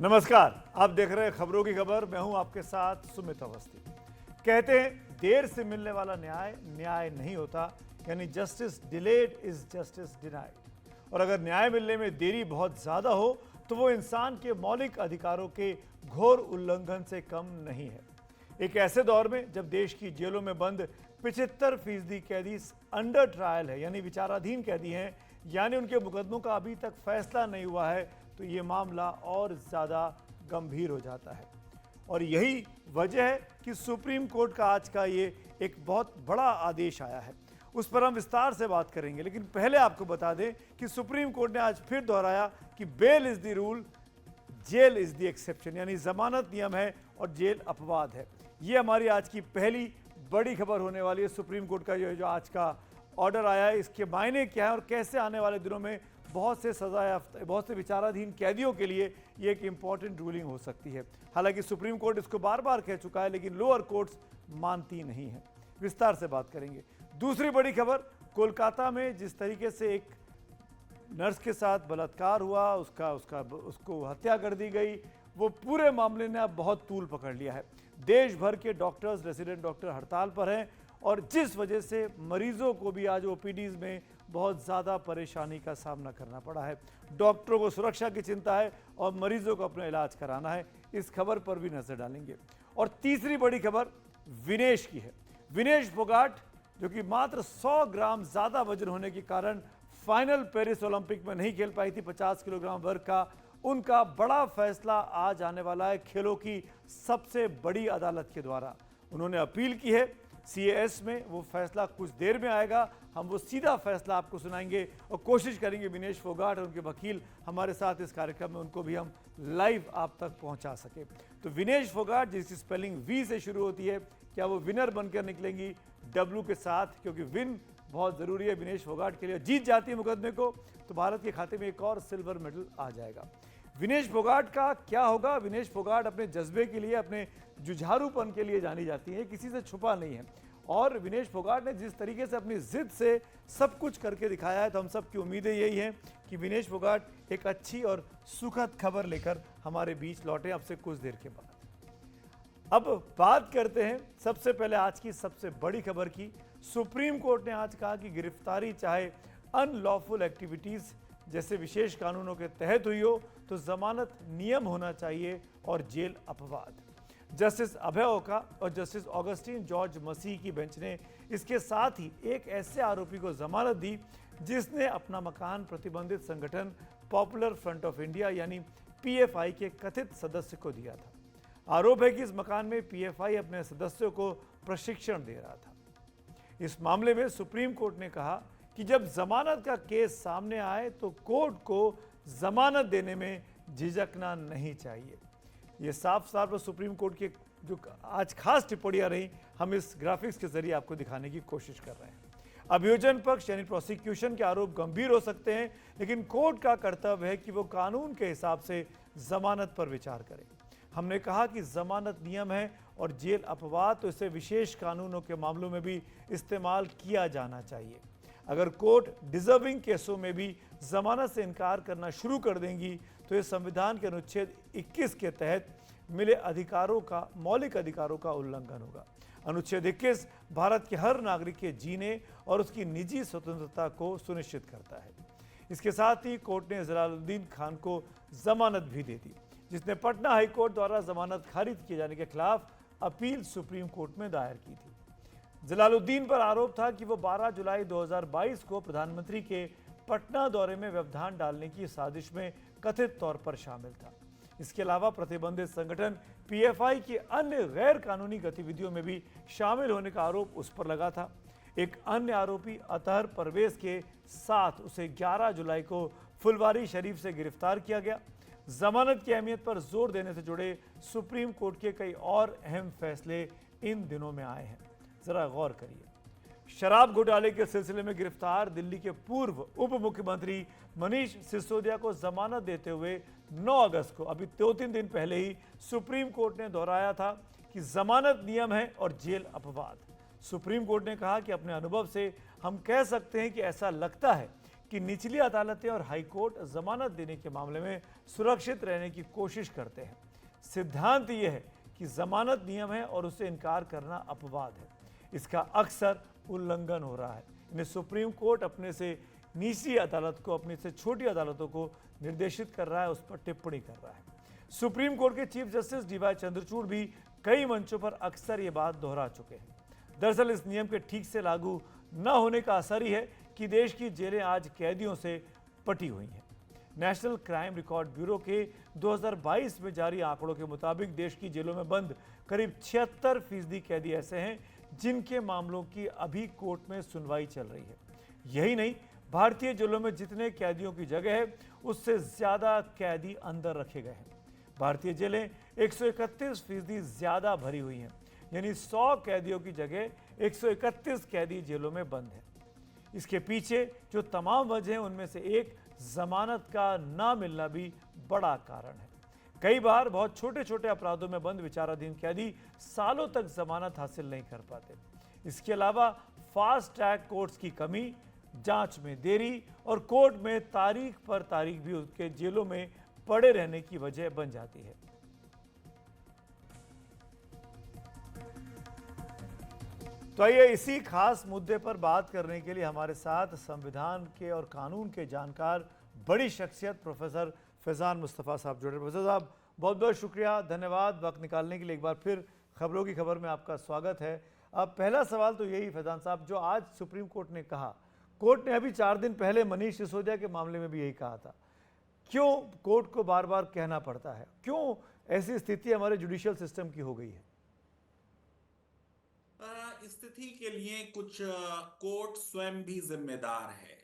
नमस्कार, आप देख रहे हैं खबरों की खबर। मैं हूं आपके साथ सुमित अवस्थी। कहते हैं देर से मिलने वाला न्याय न्याय नहीं होता, यानी justice delayed is justice denied. और अगर न्याय मिलने में देरी बहुत ज्यादा हो तो वो इंसान के मौलिक अधिकारों के घोर उल्लंघन से कम नहीं है। एक ऐसे दौर में जब देश की जेलों में बंद 75% कैदी अंडर ट्रायल है, यानी विचाराधीन कैदी हैं, यानी उनके मुकदमों का अभी तक फैसला नहीं हुआ है, तो ये मामला और ज़्यादा गंभीर हो जाता है। और यही वजह है कि सुप्रीम कोर्ट का आज का ये एक बहुत बड़ा आदेश आया है। उस पर हम विस्तार से बात करेंगे, लेकिन पहले आपको बता दें कि सुप्रीम कोर्ट ने आज फिर दोहराया कि bail is the rule, jail is the exception, यानी जमानत नियम है और जेल अपवाद है। ये हमारी आज की पहली बड़ी खबर होने वाली है। सुप्रीम कोर्ट का जो आज का ऑर्डर आया है, इसके मायने क्या है और कैसे आने वाले दिनों में बहुत से सजायाफ्ता, बहुत से विचाराधीन कैदियों के लिए ये एक इम्पॉर्टेंट रूलिंग हो सकती है। हालांकि सुप्रीम कोर्ट इसको बार बार कह चुका है, लेकिन लोअर कोर्ट्स मानती नहीं है। विस्तार से बात करेंगे। दूसरी बड़ी खबर, कोलकाता में जिस तरीके से एक नर्स के साथ बलात्कार हुआ, उसको हत्या कर दी गई, वो पूरे मामले ने अब बहुत तूल पकड़ लिया है। देश भर के डॉक्टर्स, रेजिडेंट डॉक्टर हड़ताल पर हैं और जिस वजह से मरीजों को भी आज ओपीडीज में बहुत ज़्यादा परेशानी का सामना करना पड़ा है। डॉक्टरों को सुरक्षा की चिंता है और मरीजों को अपना इलाज कराना है। इस खबर पर भी नजर डालेंगे। और तीसरी बड़ी खबर विनेश की है। विनेश फोगाट, जो कि मात्र 100 ग्राम ज़्यादा वजन होने के कारण फाइनल पेरिस ओलंपिक में नहीं खेल पाई थी 50 किलोग्राम वर्ग का, उनका बड़ा फैसला आज आने वाला है खेलों की सबसे बड़ी अदालत के द्वारा। उन्होंने अपील की है सीएएस में, वो फैसला कुछ देर में आएगा। हम वो सीधा फैसला आपको सुनाएंगे और कोशिश करेंगे विनेश फोगाट और उनके वकील हमारे साथ इस कार्यक्रम में, उनको भी हम लाइव आप तक पहुंचा सके। तो विनेश फोगाट, जिसकी स्पेलिंग वी से शुरू होती है, क्या वो विनर बनकर निकलेंगी डब्ल्यू के साथ? क्योंकि विन बहुत ज़रूरी है विनेश फोगाट के लिए। जीत जाती है मुकदमे को तो भारत के खाते में एक और सिल्वर मेडल आ जाएगा। विनेश फोगाट का क्या होगा? विनेश फोगाट अपने जज्बे के लिए, अपने जुझारूपन के लिए जानी जाती है, किसी से छुपा नहीं है। और विनेश फोगाट ने जिस तरीके से अपनी जिद से सब कुछ करके दिखाया है, तो हम सब की उम्मीदें यही हैं कि विनेश फोगाट एक अच्छी और सुखद खबर लेकर हमारे बीच लौटे अब से कुछ देर के बाद। अब बात करते हैं सबसे पहले आज की सबसे बड़ी खबर की। सुप्रीम कोर्ट ने आज कहा कि गिरफ्तारी चाहे अनलॉफुल एक्टिविटीज़ जैसे विशेष कानूनों के तहत हुई हो तो जमानत नियम होना चाहिए और जेल अपवाद। जस्टिस अभय ओका और जस्टिस ऑगस्टीन जॉर्ज मसीह की बेंच ने इसके साथ ही एक ऐसे आरोपी को जमानत दी जिसने अपना मकान प्रतिबंधित संगठन पॉपुलर फ्रंट ऑफ इंडिया यानी पीएफआई के कथित सदस्य को दिया था। आरोप है कि इस मकान में पीएफआई अपने सदस्यों को प्रशिक्षण दे रहा था। इस मामले में सुप्रीम कोर्ट ने कहा कि जब जमानत का केस सामने आए तो कोर्ट को जमानत देने में झिझकना नहीं चाहिए। ये साफ साफ सुप्रीम कोर्ट की जो आज खास टिप्पणियां रही, हम इस ग्राफिक्स के जरिए आपको दिखाने की कोशिश कर रहे हैं। अभियोजन पक्ष यानी प्रोसिक्यूशन के आरोप गंभीर हो सकते हैं, लेकिन कोर्ट का कर्तव्य है कि वो कानून के हिसाब से जमानत पर विचार करे। हमने कहा कि जमानत नियम है और जेल अपवाद, तो इसे विशेष कानूनों के मामलों में भी इस्तेमाल किया जाना चाहिए। अगर कोर्ट डिजर्विंग केसों में भी जमानत से इनकार करना शुरू कर देंगी तो ये संविधान के अनुच्छेद 21 के तहत मिले अधिकारों का, मौलिक अधिकारों का उल्लंघन होगा। अनुच्छेद 21 भारत के हर नागरिक के जीने और उसकी निजी स्वतंत्रता को सुनिश्चित करता है। इसके साथ ही कोर्ट ने जलालुद्दीन खान को जमानत भी दे दी, जिसने पटना हाईकोर्ट द्वारा जमानत खारिज किए जाने के खिलाफ अपील सुप्रीम कोर्ट में दायर की थी। जलालुद्दीन पर आरोप था कि वो 12 जुलाई 2022 को प्रधानमंत्री के पटना दौरे में व्यवधान डालने की साजिश में कथित तौर पर शामिल था। इसके अलावा प्रतिबंधित संगठन पीएफआई की अन्य गैर कानूनी गतिविधियों में भी शामिल होने का आरोप उस पर लगा था। एक अन्य आरोपी अतहर परवेज के साथ उसे 11 जुलाई को फुलवारी शरीफ से गिरफ्तार किया गया। जमानत की अहमियत पर जोर देने से जुड़े सुप्रीम कोर्ट के कई और अहम फैसले इन दिनों में आए हैं, जरा गौर करिए। शराब घोटाले के सिलसिले में गिरफ्तार दिल्ली के पूर्व उप मुख्यमंत्री मनीष सिसोदिया को जमानत देते हुए 9 अगस्त को, अभी 2-3 दिन पहले ही सुप्रीम कोर्ट ने दोहराया था कि जमानत नियम है और जेल अपवाद। सुप्रीम कोर्ट ने कहा कि अपने अनुभव से हम कह सकते हैं कि ऐसा लगता है कि निचली अदालतें और हाई कोर्ट जमानत देने के मामले में सुरक्षित रहने की कोशिश करते हैं। सिद्धांत यह है कि जमानत नियम है और उसे इनकार करना अपवाद है। इसका अक्सर उल्लंघन हो रहा है। इन्हें सुप्रीम कोर्ट अपने से निचली अदालत को अपनी से छोटी अदालतों को निर्देशित कर रहा है, उस पर टिप्पणी कर रहा है। सुप्रीम कोर्ट के चीफ जस्टिस डीवाई चंद्रचूड़ भी कई मंचों पर अक्सर ये बात दोहरा चुके हैं। दरअसल इस नियम के ठीक से लागू न होने का असर ही है कि देश की जेलें आज कैदियों से पटी हुई हैं। नेशनल क्राइम रिकॉर्ड ब्यूरो के 2022 में जारी आंकड़ों के मुताबिक देश की जेलों में बंद करीब 76% कैदी ऐसे हैं जिनके मामलों की अभी कोर्ट में सुनवाई चल रही है। यही नहीं, भारतीय जेलों में जितने कैदियों की जगह है उससे ज्यादा कैदी अंदर रखे गए हैं। भारतीय जेलें 131% ज्यादा भरी हुई हैं, यानी 100 कैदियों की जगह 131 कैदी जेलों में बंद हैं। इसके पीछे जो तमाम वजह हैं उनमें से एक जमानत का ना मिलना भी बड़ा कारण है। कई बार बहुत छोटे छोटे अपराधों में बंद विचाराधीन कैदी सालों तक जमानत हासिल नहीं कर पाते। इसके अलावा फास्ट ट्रैक कोर्ट्स की कमी, जांच में देरी और कोर्ट में तारीख पर तारीख भी उसके जेलों में पड़े रहने की वजह बन जाती है। तो आइए इसी खास मुद्दे पर बात करने के लिए हमारे साथ संविधान के और कानून के जानकार बड़ी शख्सियत प्रोफेसर फैजान मुस्तफ़ा साहब जुड़े। प्रोफेसर साहब, बहुत बहुत शुक्रिया, धन्यवाद वक्त निकालने के लिए। एक बार फिर खबरों की खबर में आपका स्वागत है। अब पहला सवाल तो यही फैजान साहब, जो आज सुप्रीम कोर्ट ने कहा, कोर्ट ने अभी 4 दिन पहले मनीष सिसोदिया के मामले में भी यही कहा था। क्यों कोर्ट को बार बार कहना पड़ता है? क्यों ऐसी स्थिति हमारे जुडिशियल सिस्टम की हो गई है? स्थिति के लिए कुछ कोर्ट स्वयं भी जिम्मेदार है,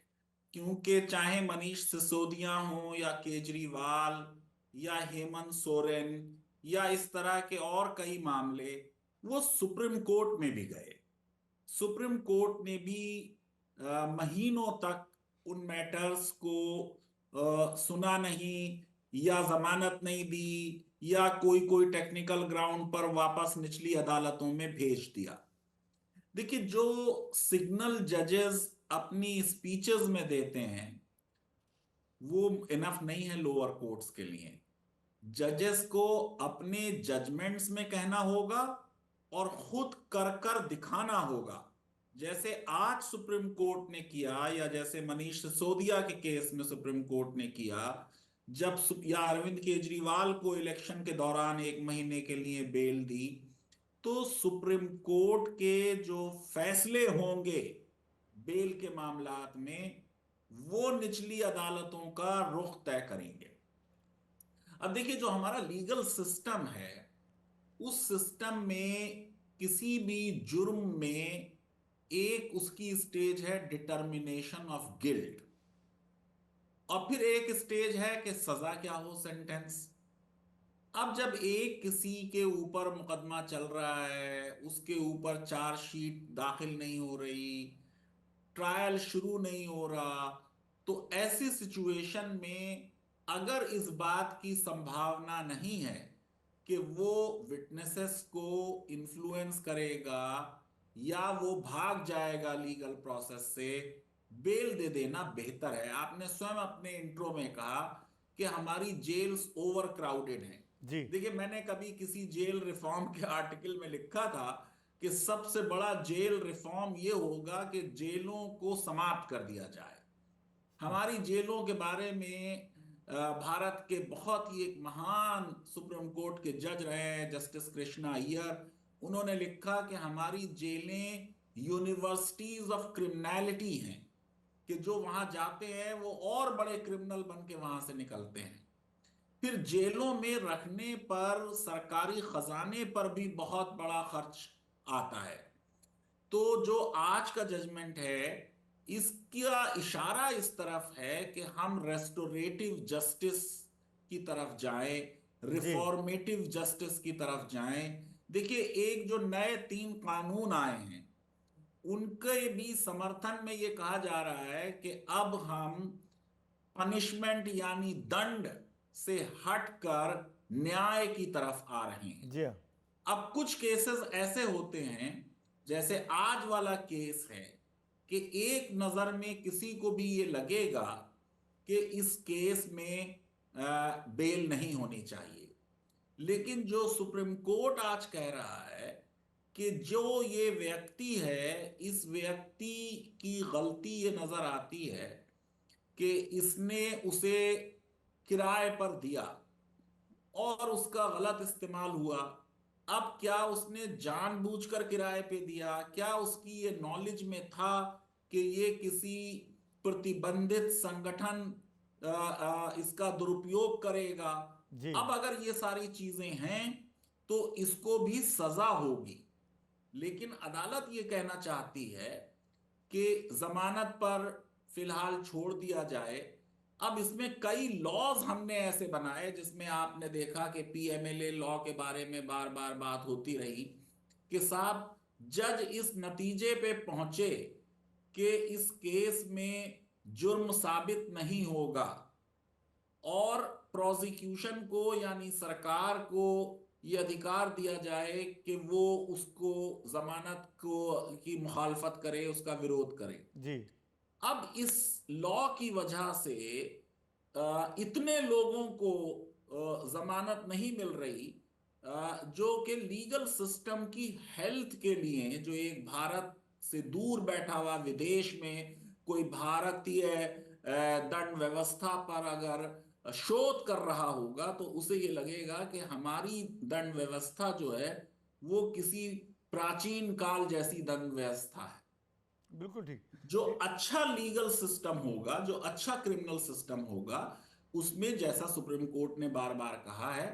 क्योंकि चाहे मनीष सिसोदिया हो या केजरीवाल या हेमंत सोरेन या इस तरह के और कई मामले, वो सुप्रीम कोर्ट में भी गए। सुप्रीम कोर्ट ने भी महीनों तक उन मैटर्स को सुना नहीं, या जमानत नहीं दी, या कोई टेक्निकल ग्राउंड पर वापस निचली अदालतों में भेज दिया। देखिए, जो सिग्नल जजेस अपनी स्पीचेस में देते हैं वो इनफ नहीं है लोअर कोर्ट्स के लिए। जजेस को अपने जजमेंट्स में कहना होगा और खुद कर कर दिखाना होगा, जैसे आज सुप्रीम कोर्ट ने किया, या जैसे मनीष सिसोदिया के केस में सुप्रीम कोर्ट ने किया, या अरविंद केजरीवाल को इलेक्शन के दौरान 1 महीने के लिए बेल दी। तो सुप्रीम कोर्ट के जो फैसले होंगे बेल के मामलात में, वो निचली अदालतों का रुख तय करेंगे। अब देखिए, जो हमारा लीगल सिस्टम है, उस सिस्टम में किसी भी जुर्म में एक उसकी स्टेज है डिटर्मिनेशन ऑफ गिल्ट, और फिर एक स्टेज है कि सजा क्या हो, सेंटेंस। अब जब एक किसी के ऊपर मुकदमा चल रहा है, उसके ऊपर चार्जशीट दाखिल नहीं हो रही, ट्रायल शुरू नहीं हो रहा, तो ऐसी सिचुएशन में अगर इस बात की संभावना नहीं है कि वो विटनेसेस को इन्फ्लुएंस करेगा या वो भाग जाएगा लीगल प्रोसेस से, बेल दे देना बेहतर है। आपने स्वयं अपने इंट्रो में कहा कि हमारी जेल्स ओवर क्राउडेड हैं। जी, देखिए, मैंने कभी किसी जेल रिफॉर्म के आर्टिकल में लिखा था कि सबसे बड़ा जेल रिफॉर्म ये होगा कि जेलों को समाप्त कर दिया जाए। हमारी जेलों के बारे में भारत के बहुत ही एक महान सुप्रीम कोर्ट के जज रहे हैं जस्टिस कृष्णा अय्यर, उन्होंने लिखा कि हमारी जेलें यूनिवर्सिटीज ऑफ क्रिमिनलिटी हैं, कि जो वहां जाते हैं वो और बड़े क्रिमिनल बन के वहां से निकलते हैं। फिर जेलों में रखने पर सरकारी खजाने पर भी बहुत बड़ा खर्च आता है। तो जो आज का जजमेंट है, इसका इशारा इस तरफ है कि हम रेस्टोरेटिव जस्टिस की तरफ जाएं, जी, रिफॉर्मेटिव जस्टिस की तरफ जाएं। देखिए, एक जो नए 3 कानून आए हैं, उनके भी समर्थन में यह कहा जा रहा है कि अब हम पनिशमेंट यानी दंड से हटकर न्याय की तरफ आ रहे हैं। जी हाँ, अब कुछ केसेस ऐसे होते हैं, जैसे आज वाला केस है, कि एक नजर में किसी को भी ये लगेगा कि इस केस में बेल नहीं होनी चाहिए, लेकिन जो सुप्रीम कोर्ट आज कह रहा है कि जो ये व्यक्ति है, इस व्यक्ति की गलती ये नजर आती है कि इसने उसे किराए पर दिया और उसका गलत इस्तेमाल हुआ। अब क्या उसने जानबूझकर किराए पे दिया, क्या उसकी ये नॉलेज में था कि ये किसी प्रतिबंधित संगठन इसका दुरुपयोग करेगा। जी अब अगर ये सारी चीजें हैं तो इसको भी सजा होगी, लेकिन अदालत ये कहना चाहती है कि जमानत पर फिलहाल छोड़ दिया जाए। अब इसमें कई लॉज हमने ऐसे बनाए जिसमें आपने देखा कि पीएमएलए लॉ के बारे में बार बार बात होती रही कि साहब जज इस नतीजे पे पहुंचे कि इस केस में जुर्म साबित नहीं होगा और प्रोसिक्यूशन को यानी सरकार को यह अधिकार दिया जाए कि वो उसको जमानत को की मुखालफत करे, उसका विरोध करे। जी अब इस लॉ की वजह से इतने लोगों को जमानत नहीं मिल रही, जो कि लीगल सिस्टम की हेल्थ के लिए, जो एक भारत से दूर बैठा हुआ विदेश में कोई भारतीय दंड व्यवस्था पर अगर शोध कर रहा होगा तो उसे ये लगेगा कि हमारी दंड व्यवस्था जो है वो किसी प्राचीन काल जैसी दंड व्यवस्था है। बिल्कुल ठीक। जो अच्छा लीगल सिस्टम होगा, जो अच्छा क्रिमिनल सिस्टम होगा, उसमें जैसा सुप्रीम कोर्ट ने बार बार कहा है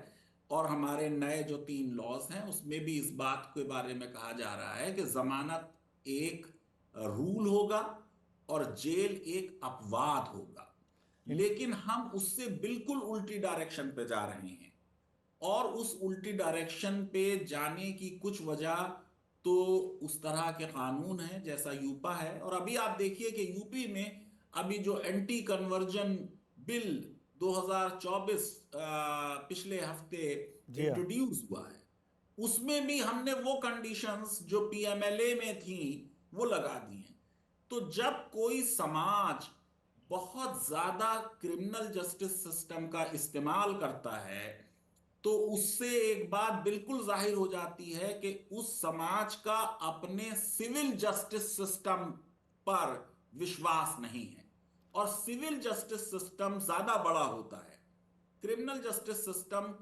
और हमारे नए जो 3 लॉज हैं उसमें भी इस बात के बारे में कहा जा रहा है कि जमानत एक रूल होगा और जेल एक अपवाद होगा। लेकिन हम उससे बिल्कुल उल्टी डायरेक्शन पे जा रहे हैं और उस उल्टी डायरेक्शन पे जाने की कुछ वजह तो उस तरह के कानून हैं जैसा यूपा है। और अभी आप देखिए कि यूपी में अभी जो एंटी कन्वर्जन बिल 2024 पिछले हफ्ते जी हाँ इंट्रोड्यूस हुआ है, उसमें भी हमने वो कंडीशंस जो पीएमएलए में थी वो लगा दी हैं। तो जब कोई समाज बहुत ज्यादा क्रिमिनल जस्टिस सिस्टम का इस्तेमाल करता है तो उससे एक बात बिल्कुल जाहिर हो जाती है कि उस समाज का अपने सिविल जस्टिस सिस्टम पर विश्वास नहीं है और सिविल जस्टिस सिस्टम ज्यादा बड़ा होता है। क्रिमिनल जस्टिस सिस्टम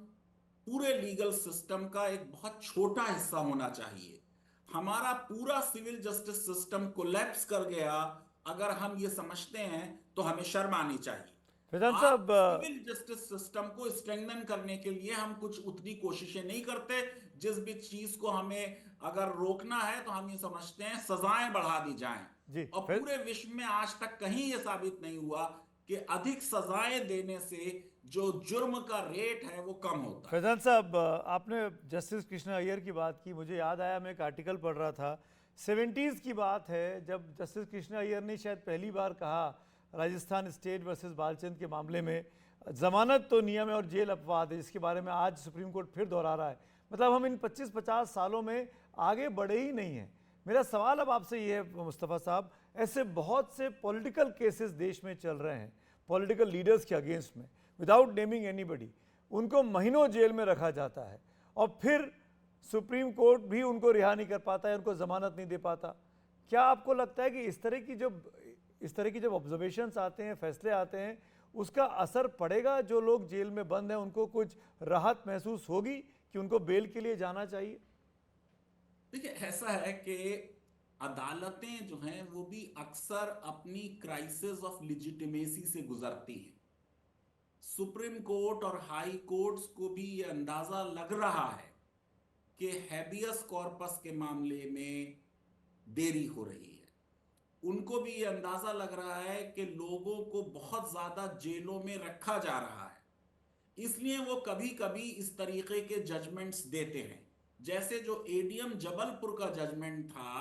पूरे लीगल सिस्टम का एक बहुत छोटा हिस्सा होना चाहिए। हमारा पूरा सिविल जस्टिस सिस्टम कोलैप्स कर गया अगर हम ये समझते हैं तो हमें शर्म आनी चाहिए। फैजान आप साहब सिविल जस्टिस सिस्टम को स्ट्रेंथन करने के लिए हम कुछ उतनी कोशिशें नहीं करते। जिस भी चीज को हमें अगर रोकना है तो हम ये समझते हैं सजाएं बढ़ा दी जाएं, जी और पूरे विश्व में आज तक कहीं ये साबित नहीं हुआ कि अधिक सजाएं देने से जो जुर्म का रेट है वो कम होता है। फैजान साहब आपने जस्टिस कृष्णा अय्यर की बात की, मुझे याद आया, मैं एक आर्टिकल पढ़ रहा था 70s की बात है जब जस्टिस कृष्णा अय्यर ने शायद पहली बार कहा राजस्थान स्टेट वर्सेस बालचंद के मामले में जमानत तो नियम है और जेल अपवाद है, जिसके बारे में आज सुप्रीम कोर्ट फिर दोहरा रहा है। मतलब हम इन 25-50 सालों में आगे बढ़े ही नहीं हैं। मेरा सवाल अब आपसे ये है मुस्तफ़ा साहब, ऐसे बहुत से पॉलिटिकल केसेस देश में चल रहे हैं पॉलिटिकल लीडर्स के अगेंस्ट में, विदाउट नेमिंग एनीबडी, उनको महीनों जेल में रखा जाता है और फिर सुप्रीम कोर्ट भी उनको रिहा नहीं कर पाता है, उनको जमानत नहीं दे पाता। क्या आपको लगता है कि इस तरह की जब ऑब्जर्वेशंस आते हैं, फैसले आते हैं, उसका असर पड़ेगा? जो लोग जेल में बंद हैं उनको कुछ राहत महसूस होगी कि उनको बेल के लिए जाना चाहिए? देखिए, ऐसा है कि अदालतें जो हैं वो भी अक्सर अपनी क्राइसिस ऑफ लिजिटिमेसी से गुजरती हैं। सुप्रीम कोर्ट और हाई कोर्ट्स को भी ये अंदाजा लग रहा है कि हैबियस कॉर्पस के मामले में देरी हो रही है। उनको भी ये अंदाजा लग रहा है कि लोगों को बहुत ज्यादा जेलों में रखा जा रहा है, इसलिए वो कभी कभी इस तरीके के जजमेंट्स देते हैं। जैसे जो एडीएम जबलपुर का जजमेंट था,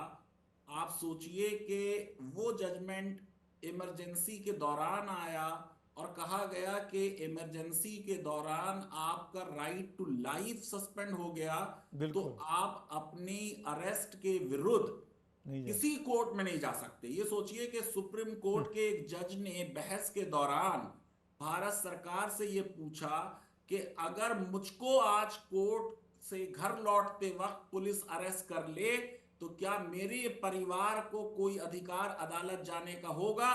आप सोचिए कि वो जजमेंट इमरजेंसी के दौरान आया और कहा गया कि इमरजेंसी के दौरान आपका राइट टू लाइफ सस्पेंड हो गया, तो बिल्कुल। आप अपनी अरेस्ट के विरुद्ध नहीं जा किसी कोर्ट में नहीं जा सकते। ये सोचिए कि सुप्रीम कोर्ट के एक जज ने बहस के दौरान भारत सरकार से ये पूछा कि अगर मुझको आज कोर्ट से घर लौटते वक्त पुलिस अरेस्ट कर ले तो क्या मेरे परिवार को कोई अधिकार अदालत जाने का होगा?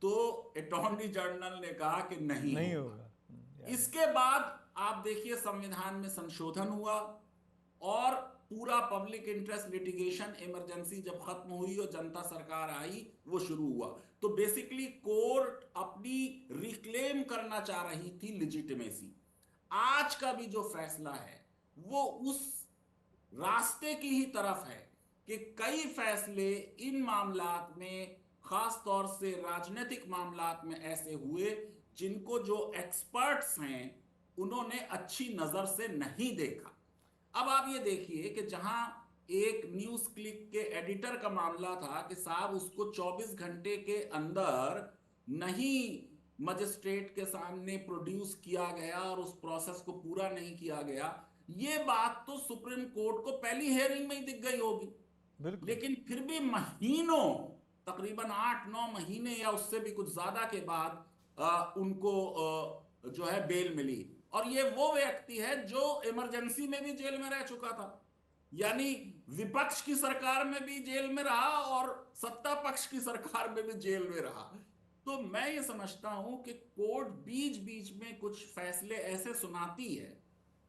तो अटॉर्नी जनरल ने कहा कि नहीं नहीं होगा। होगा। इसके बाद आप देखिए संविधान में संशोधन हुआ और पूरा पब्लिक इंटरेस्ट लिटिगेशन इमरजेंसी जब खत्म हुई और जनता सरकार आई वो शुरू हुआ। तो बेसिकली कोर्ट अपनी रिक्लेम करना चाह रही थी लिजिटिमेसी। आज का भी जो फैसला है वो उस रास्ते की ही तरफ है कि कई फैसले इन मामलात में, खास तौर से राजनीतिक मामलात में ऐसे हुए जिनको जो एक्सपर्ट्स हैं उन्होंने अच्छी नजर से नहीं देखा। अब आप ये देखिए कि जहां एक न्यूज क्लिक के एडिटर का मामला था कि साहब उसको 24 घंटे के अंदर नहीं मजिस्ट्रेट के सामने प्रोड्यूस किया गया और उस प्रोसेस को पूरा नहीं किया गया, ये बात तो सुप्रीम कोर्ट को पहली हियरिंग में ही दिख गई होगी। लेकिन फिर भी महीनों, तकरीबन 8-9 महीने या उससे भी कुछ ज्यादा के बाद उनको जो है बेल मिली। और ये वो व्यक्ति है जो इमरजेंसी में भी जेल में रह चुका था, यानी विपक्ष की सरकार में भी जेल में रहा और सत्ता पक्ष की सरकार में भी जेल में रहा। तो मैं ये समझता हूं कि कोर्ट बीच बीच में कुछ फैसले ऐसे सुनाती है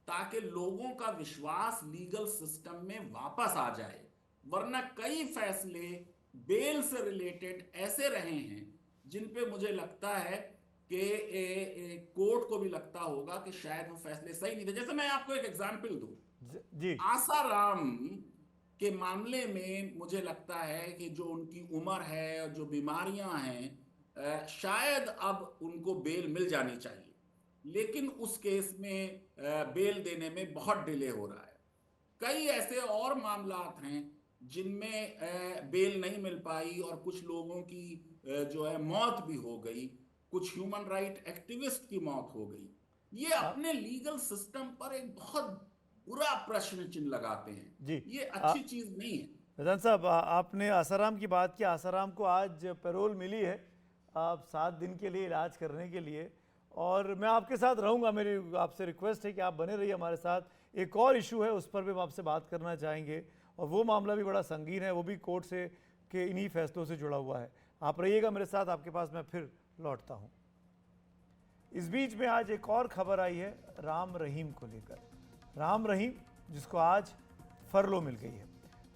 ताकि लोगों का विश्वास लीगल सिस्टम में वापस आ जाए, वरना कई फैसले बेल से रिलेटेड ऐसे रहे हैं जिन पे मुझे लगता है कि कोर्ट को भी लगता होगा कि शायद वो फैसले सही नहीं थे। जैसे मैं आपको एक एग्जांपल दूं जी, आसाराम के मामले में मुझे लगता है कि जो उनकी उम्र है और जो बीमारियां हैं, शायद अब उनको बेल मिल जानी चाहिए, लेकिन उस केस में बेल देने में बहुत डिले हो रहा है। कई ऐसे और मामलात हैं जिनमें बेल नहीं मिल पाई और कुछ लोगों की जो है मौत भी हो गई, कुछ ह्यूमन राइट एक्टिविस्ट की मौत हो गई। ये अपने लीगल सिस्टम पर एक बहुत बुरा प्रश्न चिन्ह लगाते हैं जी। ये अच्छी चीज नहीं है। प्रधान साहब, आपने आसाराम की बात की। आसाराम को आज पैरोल मिली है आप 7 दिन के लिए इलाज करने के लिए, और मैं आपके साथ रहूंगा। मेरी आपसे रिक्वेस्ट है कि आप बने रहिए हमारे साथ। एक और इशू है उस पर भी हम आपसे बात करना चाहेंगे, और वो मामला भी बड़ा संगीन है, वो भी कोर्ट से के इन्हीं फैसलों से जुड़ा हुआ है। आप रहिएगा मेरे साथ, आपके पास मैं फिर लौटता हूँ। इस बीच में आज एक और खबर आई है राम रहीम को लेकर। राम रहीम जिसको आज फरलो मिल गई है।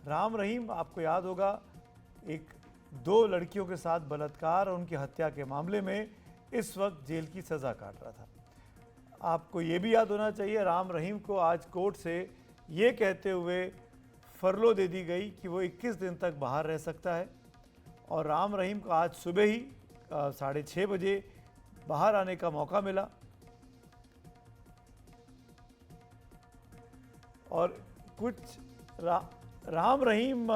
राम रहीम, आपको याद होगा, एक 2 लड़कियों के साथ बलात्कार और उनकी हत्या के मामले में इस वक्त जेल की सज़ा काट रहा था। आपको ये भी याद होना चाहिए राम रहीम को आज कोर्ट से ये कहते हुए फरलो दे दी गई कि वो 21 दिन तक बाहर रह सकता है, और राम रहीम को आज सुबह ही 6:30 बजे बाहर आने का मौका मिला। और कुछ राम रहीम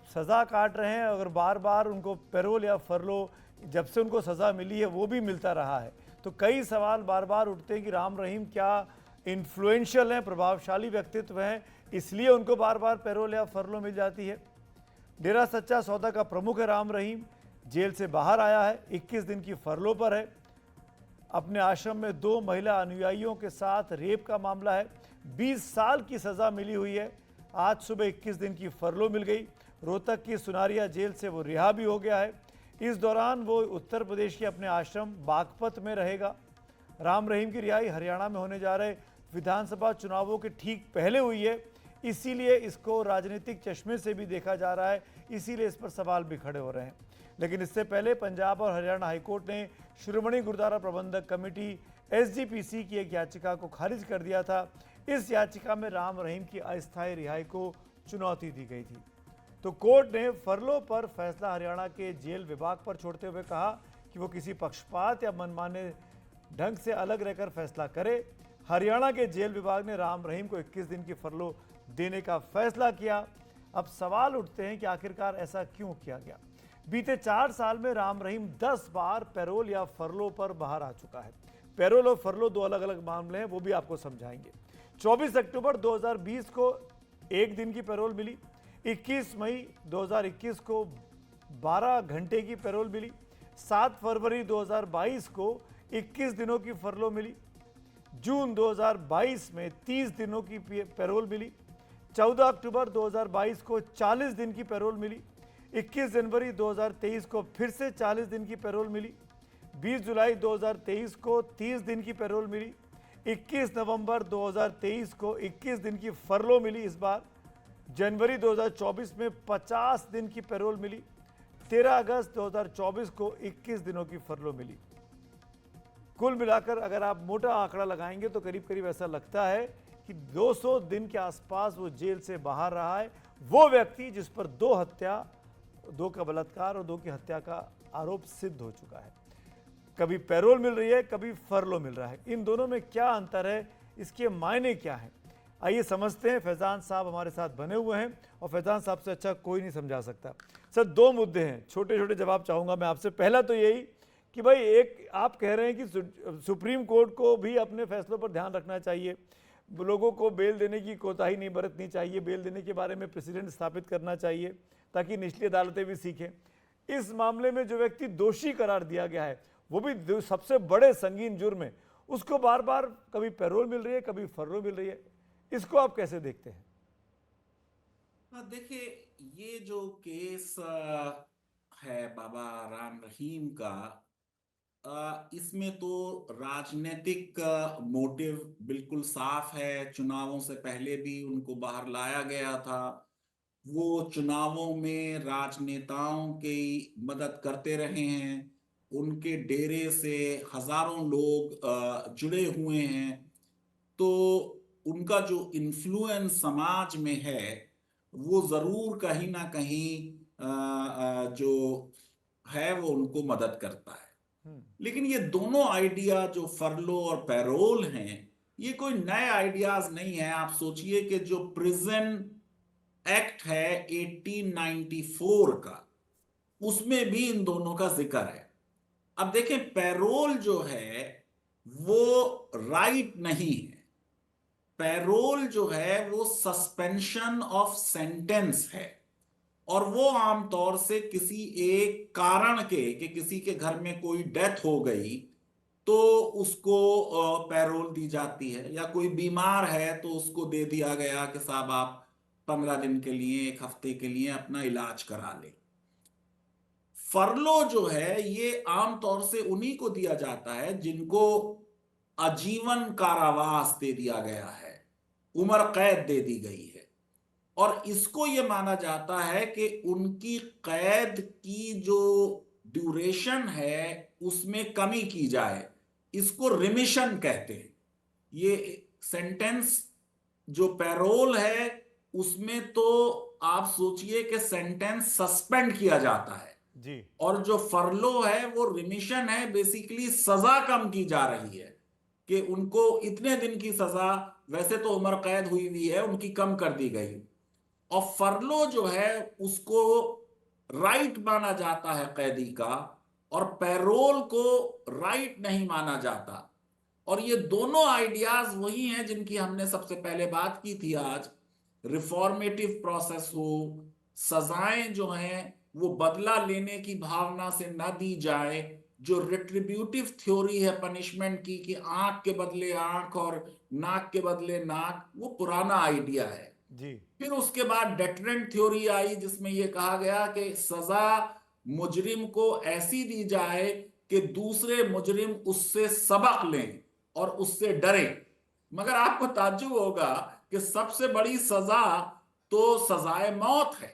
सज़ा काट रहे हैं, अगर बार बार उनको पैरोल या फरलो जब से उनको सज़ा मिली है वो भी मिलता रहा है, तो कई सवाल बार बार उठते हैं कि राम रहीम क्या इन्फ्लुएंशियल हैं, प्रभावशाली व्यक्तित्व हैं, इसलिए उनको बार बार पैरोल या फरलो मिल जाती है। डेरा सच्चा सौदा का प्रमुख है राम रहीम, जेल से बाहर आया है, 21 दिन की फरलो पर है। अपने आश्रम में 2 महिला अनुयायियों के साथ रेप का मामला है, 20 साल की सज़ा मिली हुई है। आज सुबह 21 दिन की फरलो मिल गई। रोहतक की सुनारिया जेल से वो रिहा भी हो गया है। इस दौरान वो उत्तर प्रदेश के अपने आश्रम बागपत में रहेगा। राम रहीम की रिहाई हरियाणा में होने जा रहे विधानसभा चुनावों के ठीक पहले हुई है, इसीलिए इसको राजनीतिक चश्मे से भी देखा जा रहा है, इसीलिए इस पर सवाल भी खड़े हो रहे हैं। लेकिन इससे पहले पंजाब और हरियाणा हाईकोर्ट ने श्रोमणी गुरुद्वारा प्रबंधक कमेटी SGPC की एक याचिका को खारिज कर दिया था। इस याचिका में राम रहीम की अस्थायी रिहाई को चुनौती दी गई थी। तो कोर्ट ने फरलो पर फैसला हरियाणा के जेल विभाग पर छोड़ते हुए कहा कि वो किसी पक्षपात या मनमाने ढंग से अलग रहकर फैसला करे। हरियाणा के जेल विभाग ने राम रहीम को 21 दिन की फरलो देने का फैसला किया। अब सवाल उठते हैं कि आखिरकार ऐसा क्यों किया गया। बीते 4 साल में राम रहीम 10 बार पैरोल या फरलो पर बाहर आ चुका है। पैरोल और फरलो 2 अलग अलग मामले हैं, वो भी आपको समझाएंगे। 24 अक्टूबर 2020 को 1 दिन की पैरोल मिली। 21 मई 2021 को 12 घंटे की पैरोल मिली। 7 फरवरी 2022 को 21 दिनों की फरलो मिली। जून 2022 में 30 दिनों की पैरोल मिली। 14 अक्टूबर 2022 को 40 दिन की पैरोल मिली। 21 जनवरी 2023 को फिर से 40 दिन की पैरोल मिली। 20 जुलाई 2023 को 30 दिन की पैरोल मिली। 21 नवंबर 2023 को 21 दिन की फरलो मिली। इस बार जनवरी 2024 में 50 दिन की पैरोल मिली। 13 अगस्त 2024 को 21 दिनों की फरलो मिली। कुल मिलाकर अगर आप मोटा आंकड़ा लगाएंगे तो करीब करीब ऐसा लगता है कि 200 दिन के आसपास वो जेल से बाहर रहा है, वो व्यक्ति जिस पर 2 हत्या, 2 का बलात्कार और 2 की हत्या का आरोप सिद्ध हो चुका है। कभी पैरोल मिल रही है, कभी फरलो मिल रहा है। इन दोनों में क्या अंतर है, इसके मायने क्या हैं, आइए समझते हैं। फैजान साहब हमारे साथ बने हुए हैं और फैजान साहब से अच्छा कोई नहीं समझा सकता। सर 2 मुद्दे हैं, छोटे छोटे जवाब चाहूँगा मैं आपसे। पहला तो यही कि भाई एक आप कह रहे हैं कि सुप्रीम कोर्ट को भी अपने फैसलों पर ध्यान रखना चाहिए, लोगों को बेल देने की कोताही नहीं बरतनी चाहिए, बेल देने के बारे में प्रेसिडेंट स्थापित करना चाहिए ताकि निचली अदालतें भी सीखें। इस मामले में जो व्यक्ति दोषी करार दिया गया है, वो भी सबसे बड़े संगीन जुर्म है, उसको बार बार कभी पैरोल मिल रही है, कभी फरलो मिल रही है। इसको आप कैसे देखते हैं? देखिए, ये जो केस है बाबा राम रहीम का, इसमें तो राजनीतिक मोटिव बिल्कुल साफ है। चुनावों से पहले भी उनको बाहर लाया गया था। वो चुनावों में राजनेताओं की मदद करते रहे हैं। उनके डेरे से हजारों लोग जुड़े हुए हैं। तो उनका जो इन्फ्लुएंस समाज में है वो जरूर कहीं ना कहीं जो है वो उनको मदद करता है। लेकिन ये दोनों आइडिया जो फरलो और पैरोल हैं, ये कोई नए आइडियाज नहीं है। आप सोचिए कि जो प्रिजन एक्ट है 1894 का, उसमें भी इन दोनों का जिक्र है। अब देखें, पैरोल जो है वो राइट नहीं है। पैरोल जो है वो सस्पेंशन ऑफ सेंटेंस है, और वो आमतौर से किसी एक कारण के कि किसी के घर में कोई डेथ हो गई तो उसको पैरोल दी जाती है, या कोई बीमार है तो उसको दे दिया गया कि साहब आप 15 दिन के लिए, 1 हफ्ते के लिए अपना इलाज करा ले। फरलो जो है ये आमतौर से उन्हीं को दिया जाता है जिनको आजीवन कारावास दे दिया गया है, उम्र कैद दे दी गई है, और इसको यह माना जाता है कि उनकी कैद की जो ड्यूरेशन है उसमें कमी की जाए। इसको रिमिशन कहते हैं। ये सेंटेंस जो पैरोल है उसमें तो आप सोचिए कि सेंटेंस सस्पेंड किया जाता है जी। और जो फरलो है वो रिमिशन है। बेसिकली सजा कम की जा रही है कि उनको इतने दिन की सजा, वैसे तो उम्र कैद हुई हुई है, उनकी कम कर दी गई। और फरलो जो है उसको राइट माना जाता है कैदी का, और पैरोल को राइट नहीं माना जाता। और ये दोनों आइडियाज वही हैं जिनकी हमने सबसे पहले बात की थी आज। रिफॉर्मेटिव प्रोसेस हो, सजाएं जो हैं वो बदला लेने की भावना से ना दी जाए। जो रिट्रीब्यूटिव थ्योरी है पनिशमेंट की कि आंख के बदले आंख और नाक के बदले नाक, वो पुराना आइडिया है जी। फिर उसके बाद डेटरेंट थ्योरी आई जिसमें यह कहा गया कि सजा मुजरिम को ऐसी दी जाए कि दूसरे मुजरिम उससे सबक लें और उससे डरे। मगर आपको ताज्जुब होगा कि सबसे बड़ी सजा तो सजाए मौत है।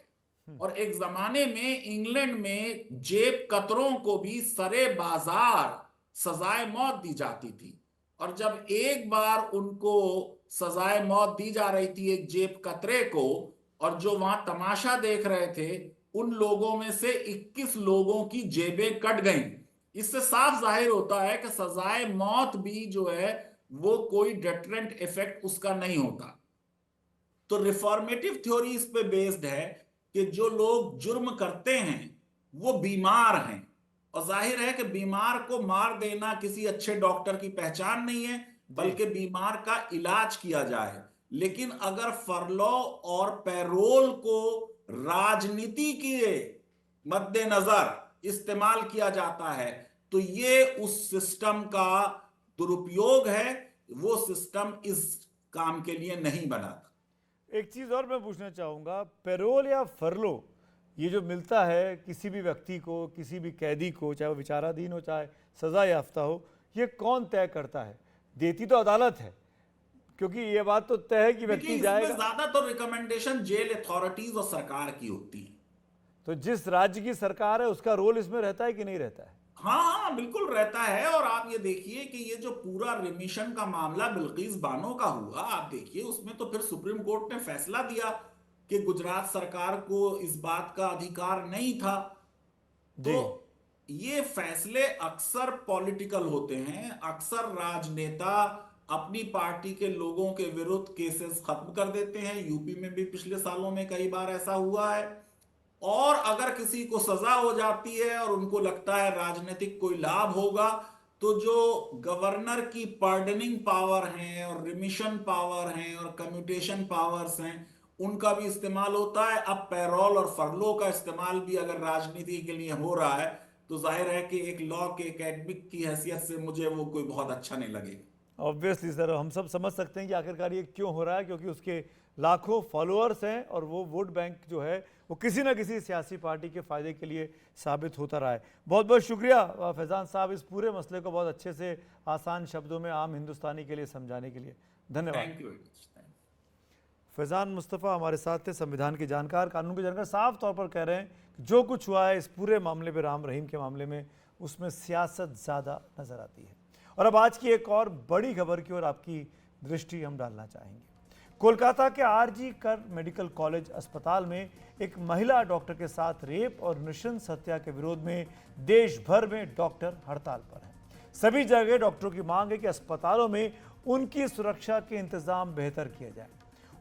और एक जमाने में इंग्लैंड में जेब कतरों को भी सरे बाजार सजाए मौत दी जाती थी। और जब एक बार उनको सजाए मौत दी जा रही थी एक जेब कतरे को, और जो वहां तमाशा देख रहे थे उन लोगों में से 21 लोगों की जेबें कट गईं। इससे साफ जाहिर होता है कि सजाए मौत भी जो है वो कोई डेटरेंट इफेक्ट उसका नहीं होता। तो रिफॉर्मेटिव थ्योरी इस पे बेस्ड है कि जो लोग जुर्म करते हैं वो बीमार हैं, और जाहिर है कि बीमार को मार देना किसी अच्छे डॉक्टर की पहचान नहीं है, बल्कि बीमार का इलाज किया जाए। लेकिन अगर फरलो और पैरोल को राजनीति के मद्देनजर इस्तेमाल किया जाता है, तो ये उस सिस्टम का दुरुपयोग है। वो सिस्टम इस काम के लिए नहीं बना था। एक चीज़ और मैं पूछना चाहूँगा, पेरोल या फरलो ये जो मिलता है किसी भी व्यक्ति को, किसी भी कैदी को, चाहे वो विचाराधीन हो चाहे सज़ा याफ्ता हो, ये कौन तय करता है? देती तो अदालत है, क्योंकि ये बात तो तय है कि व्यक्ति देखिए, जाएगा। इसमें ज्यादातर रिकमेंडेशन जेल अथॉरिटीज और सरकार की होती है। तो जिस राज्य की सरकार है उसका रोल इसमें रहता है कि नहीं रहता है? हाँ हाँ, बिल्कुल रहता है। और आप ये देखिए कि ये जो पूरा रिमिशन का मामला बिल्किस बानो का हुआ, आप देखिए उसमें तो फिर सुप्रीम कोर्ट ने फैसला दिया कि गुजरात सरकार को इस बात का अधिकार नहीं था। जी। तो ये फैसले अक्सर पॉलिटिकल होते हैं। अक्सर राजनेता अपनी पार्टी के लोगों के विरुद्ध केसेस खत्म कर देते हैं। यूपी में भी पिछले सालों में कई बार ऐसा हुआ है। और अगर किसी को सजा हो जाती है और उनको लगता है राजनीतिक कोई लाभ होगा, तो जो गवर्नर की पार्डनिंग पावर है और रिमिशन पावर है और कम्यूटेशन पावर्स हैं, उनका भी इस्तेमाल होता है। अब पैरोल और फरलो का इस्तेमाल भी अगर राजनीति के लिए हो रहा है, तो जाहिर है कि एक लॉ के एकेडमिक की हैसियत से मुझे वो कोई बहुत अच्छा नहीं लगेगा। ऑब्वियसली सर, हम सब समझ सकते हैं कि आखिरकार ये क्यों हो रहा है, क्योंकि उसके लाखों फॉलोअर्स हैं और वो वोट बैंक जो है वो किसी ना किसी सियासी पार्टी के फ़ायदे के लिए साबित होता रहा है। बहुत बहुत शुक्रिया फैज़ान साहब, इस पूरे मसले को बहुत अच्छे से आसान शब्दों में आम हिंदुस्तानी के लिए समझाने के लिए धन्यवाद। Thank you. फैज़ान मुस्तफ़ा हमारे साथ थे, संविधान के जानकार, कानून के जानकार। साफ तौर पर कह रहे हैं कि जो कुछ हुआ है इस पूरे मामले में, राम रहीम के मामले में, उसमें सियासत ज़्यादा नज़र आती है। और अब आज की एक और बड़ी खबर की ओर आपकी दृष्टि हम डालना चाहेंगे। कोलकाता के आरजी कर मेडिकल कॉलेज अस्पताल में एक महिला डॉक्टर के साथ रेप और नृशंस हत्या के विरोध में देश भर में डॉक्टर हड़ताल पर हैं। सभी जगह डॉक्टरों की मांग है कि अस्पतालों में उनकी सुरक्षा के इंतजाम बेहतर किए जाए।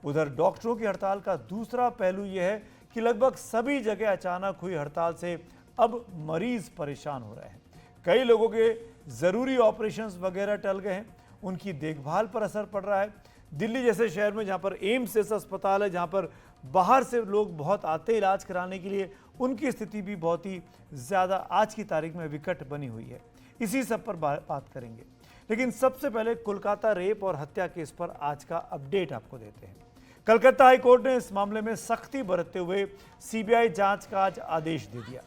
उधर डॉक्टरों की हड़ताल का दूसरा पहलू यह है कि लगभग सभी जगह अचानक हुई हड़ताल से अब मरीज परेशान हो रहे हैं। कई लोगों के ज़रूरी ऑपरेशंस वगैरह टल गए हैं, उनकी देखभाल पर असर पड़ रहा है। दिल्ली जैसे शहर में जहां पर एम्स जैसा अस्पताल है, जहां पर बाहर से लोग बहुत आते हैं इलाज कराने के लिए, उनकी स्थिति भी बहुत ही ज़्यादा आज की तारीख में विकट बनी हुई है। इसी सब पर बात करेंगे, लेकिन सबसे पहले कोलकाता रेप और हत्या केस पर आज का अपडेट आपको देते हैं। कलकत्ता हाई कोर्ट ने इस मामले में सख्ती बरतते हुए सीबीआई जांच का आज आदेश दे दिया।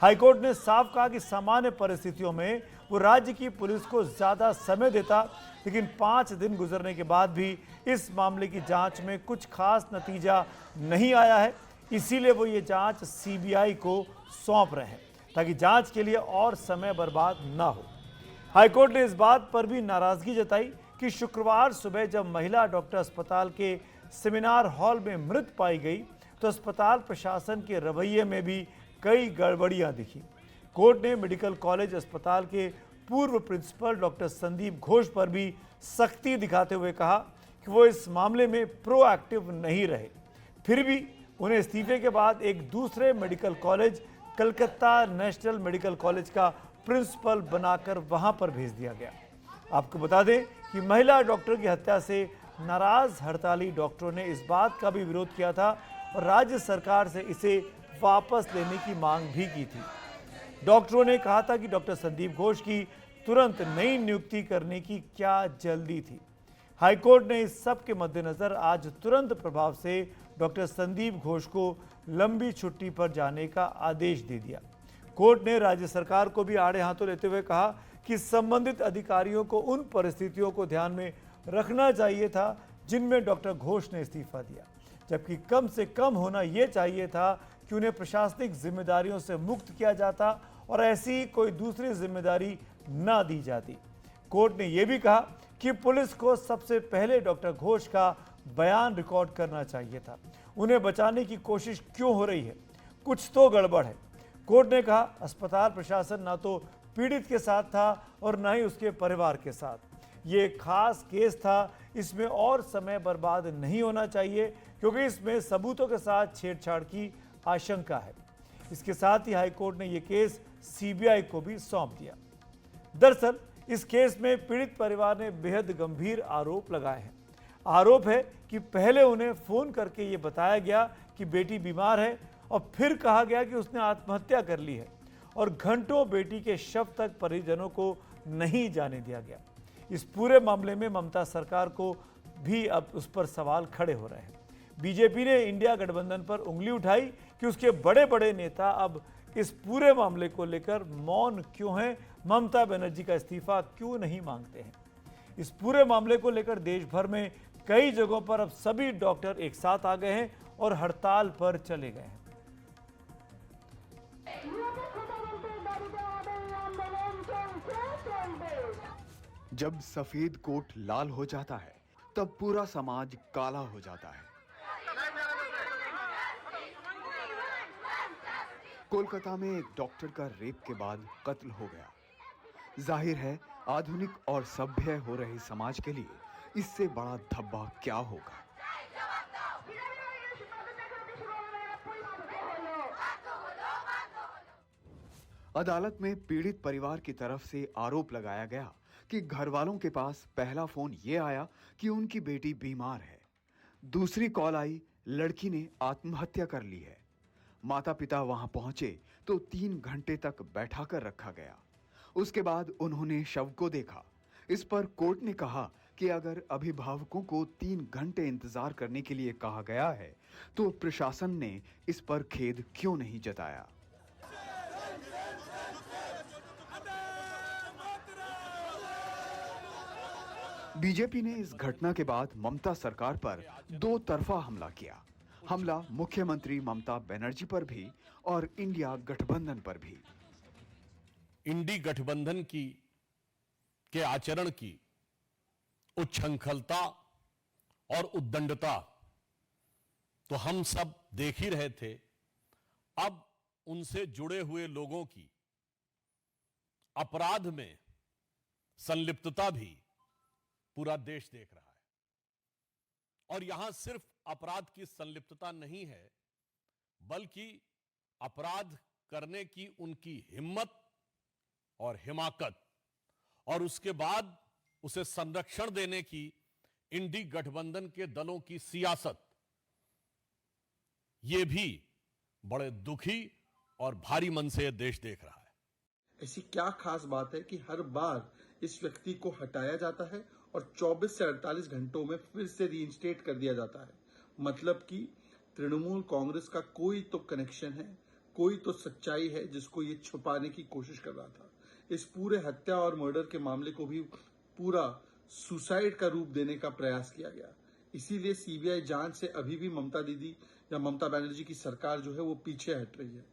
हाईकोर्ट ने साफ कहा कि सामान्य परिस्थितियों में वो राज्य की पुलिस को ज़्यादा समय देता, लेकिन 5 दिन गुजरने के बाद भी इस मामले की जांच में कुछ खास नतीजा नहीं आया है। इसीलिए वो ये जांच सीबीआई को सौंप रहे हैं ताकि जांच के लिए और समय बर्बाद ना हो। हाईकोर्ट ने इस बात पर भी नाराजगी जताई कि शुक्रवार सुबह जब महिला डॉक्टर अस्पताल के सेमिनार हॉल में मृत पाई गई, तो अस्पताल प्रशासन के रवैये में भी कई गड़बड़ियां दिखी। कोर्ट ने मेडिकल कॉलेज अस्पताल के पूर्व प्रिंसिपल डॉक्टर संदीप घोष पर भी सख्ती दिखाते हुए कहा कि वो इस मामले में प्रोएक्टिव नहीं रहे। फिर भी उन्हें इस्तीफे के बाद एक दूसरे medical college, Calcutta national medical college का प्रिंसिपल बनाकर वहां पर भेज दिया गया। आपको बता दें कि महिला डॉक्टर की हत्या से नाराज हड़ताली डॉक्टरों ने इस बात का भी विरोध किया था और राज्य सरकार से इसे वापस लेने की मांग भी की थी। डॉक्टरों ने कहा था कि डॉक्टर संदीप घोष की तुरंत नई नियुक्ति करने की क्या जल्दी थी। हाईकोर्ट ने इस सब के मद्देनजर आज तुरंत प्रभाव से डॉक्टर संदीप घोष को लंबी छुट्टी पर जाने का आदेश दे दिया। कोर्ट ने राज्य सरकार को भी आड़े हाथों लेते हुए कहा कि संबंधित अधिकारियों को उन परिस्थितियों को ध्यान में रखना चाहिए था जिनमें डॉक्टर घोष ने इस्तीफा दिया, जबकि कम से कम होना यह चाहिए था कि उन्हें प्रशासनिक जिम्मेदारियों से मुक्त किया जाता और ऐसी कोई दूसरी जिम्मेदारी न दी जाती। कोर्ट ने यह भी कहा कि पुलिस को सबसे पहले डॉक्टर घोष का बयान रिकॉर्ड करना चाहिए था। उन्हें बचाने की कोशिश क्यों हो रही है? कुछ तो गड़बड़ है। कोर्ट ने कहा अस्पताल प्रशासन ना तो पीड़ित के साथ था और न ही उसके परिवार के साथ। ये खास केस था, इसमें और समय बर्बाद नहीं होना चाहिए क्योंकि इसमें सबूतों के साथ छेड़छाड़ की आशंका है। इसके साथ ही हाईकोर्ट ने यह केस सीबीआई को भी सौंप दिया। दरअसल इस केस में पीड़ित परिवार ने बेहद गंभीर आरोप लगाए हैं। आरोप है कि पहले उन्हें फोन करके ये बताया गया कि बेटी बीमार है और फिर कहा गया कि उसने आत्महत्या कर ली है और घंटों बेटी के शव तक परिजनों को नहीं जाने दिया गया। इस पूरे मामले में ममता सरकार को भी अब उस पर सवाल खड़े हो रहे हैं। बीजेपी ने इंडिया गठबंधन पर उंगली उठाई कि उसके बड़े बड़े नेता अब इस पूरे मामले को लेकर मौन क्यों हैं, ममता बनर्जी का इस्तीफा क्यों नहीं मांगते हैं। इस पूरे मामले को लेकर देश भर में कई जगहों पर अब सभी डॉक्टर एक साथ आ गए हैं और हड़ताल पर चले गए हैं। जब सफेद कोट लाल हो जाता है तब पूरा समाज काला हो जाता है। कोलकाता में एक डॉक्टर का रेप के बाद कत्ल हो गया। जाहिर है आधुनिक और सभ्य हो रहे समाज के लिए इससे बड़ा धब्बा क्या होगा। अदालत में पीड़ित परिवार की तरफ से आरोप लगाया गया कि घर वालों के पास पहला फोन ये आया कि उनकी बेटी बीमार है। दूसरी कॉल आई, लड़की ने आत्महत्या कर ली है। माता पिता वहां पहुंचे तो 3 घंटे तक बैठा कर रखा गया। उसके बाद उन्होंने शव को देखा। इस पर कोर्ट ने कहा कि अगर अभिभावकों को 3 घंटे इंतजार करने के लिए कहा गया है तो प्रशासन ने इस पर खेद क्यों नहीं जताया। बीजेपी ने इस घटना के बाद ममता सरकार पर 2 तरफा हमला किया। हमला मुख्यमंत्री ममता बनर्जी पर भी और इंडिया गठबंधन पर भी। इंडी गठबंधन के आचरण की उच्छृंखलता और उद्दंडता तो हम सब देख ही रहे थे। अब उनसे जुड़े हुए लोगों की अपराध में संलिप्तता भी पूरा देश देख रहा है। और यहां सिर्फ अपराध की संलिप्तता नहीं है, बल्कि अपराध करने की उनकी हिम्मत और हिमाकत और उसके बाद उसे संरक्षण देने की इंडी गठबंधन के दलों की सियासत, यह भी बड़े दुखी और भारी मन से देश देख रहा है। ऐसी क्या खास बात है कि हर बार इस व्यक्ति को हटाया जाता है और 24 से 48 घंटों में फिर से रीइंस्टेट कर दिया जाता है। मतलब कि तृणमूल कांग्रेस का कोई तो कनेक्शन है, कोई तो सच्चाई है जिसको ये छुपाने की कोशिश कर रहा था। इस पूरे हत्या और मर्डर के मामले को भी पूरा सुसाइड का रूप देने का प्रयास किया गया। इसीलिए सीबीआई जांच से अभी भी ममता दीदी या ममता बनर्जी की सरकार जो है वो पीछे हट रही है।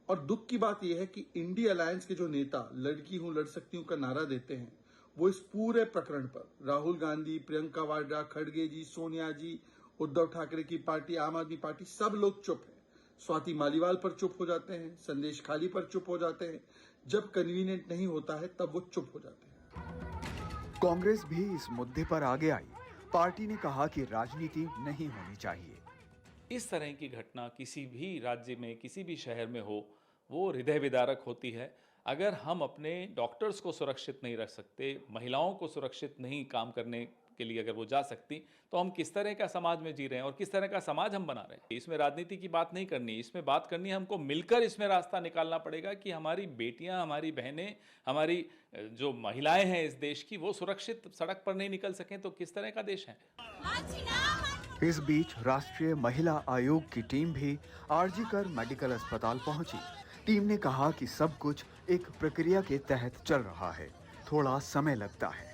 और दुख की बात यह है कि इंडी अलायंस के जो नेता लड़की हूं लड़ सकती हूं का नारा देते हैं, वो इस पूरे प्रकरण पर राहुल गांधी, प्रियंका वाड्रा, खड़गे जी, सोनिया जी, उद्धव ठाकरे की पार्टी, आम आदमी पार्टी, सब लोग चुप हैं। स्वाति मालीवाल पर चुप हो जाते हैं, संदेश खाली पर चुप हो जाते हैं। जब कन्वीनियंट नहीं होता है तब वो चुप हो जाते हैं। कांग्रेस भी इस मुद्दे पर आगे आई। पार्टी ने कहा कि राजनीति नहीं होनी चाहिए। इस तरह की घटना किसी भी राज्य में, किसी भी शहर में हो, वो हृदय विदारक होती है। अगर हम अपने डॉक्टर्स को सुरक्षित नहीं रख सकते, महिलाओं को सुरक्षित नहीं काम करने के लिए अगर वो जा सकती, तो हम किस तरह का समाज में जी रहे हैं और किस तरह का समाज हम बना रहे हैं। इसमें राजनीति की बात नहीं करनी, इसमें बात करनी है हमको मिलकर इसमें रास्ता निकालना पड़ेगा कि हमारी बेटियां, हमारी बहनें, हमारी जो महिलाएं हैं इस देश की, वो सुरक्षित सड़क पर नहीं निकल सकें तो किस तरह का देश है। इस बीच राष्ट्रीय महिला आयोग की टीम भी आरजीकर मेडिकल अस्पताल पहुंची। टीम ने कहा कि सब कुछ एक प्रक्रिया के तहत चल रहा है, थोड़ा समय लगता है।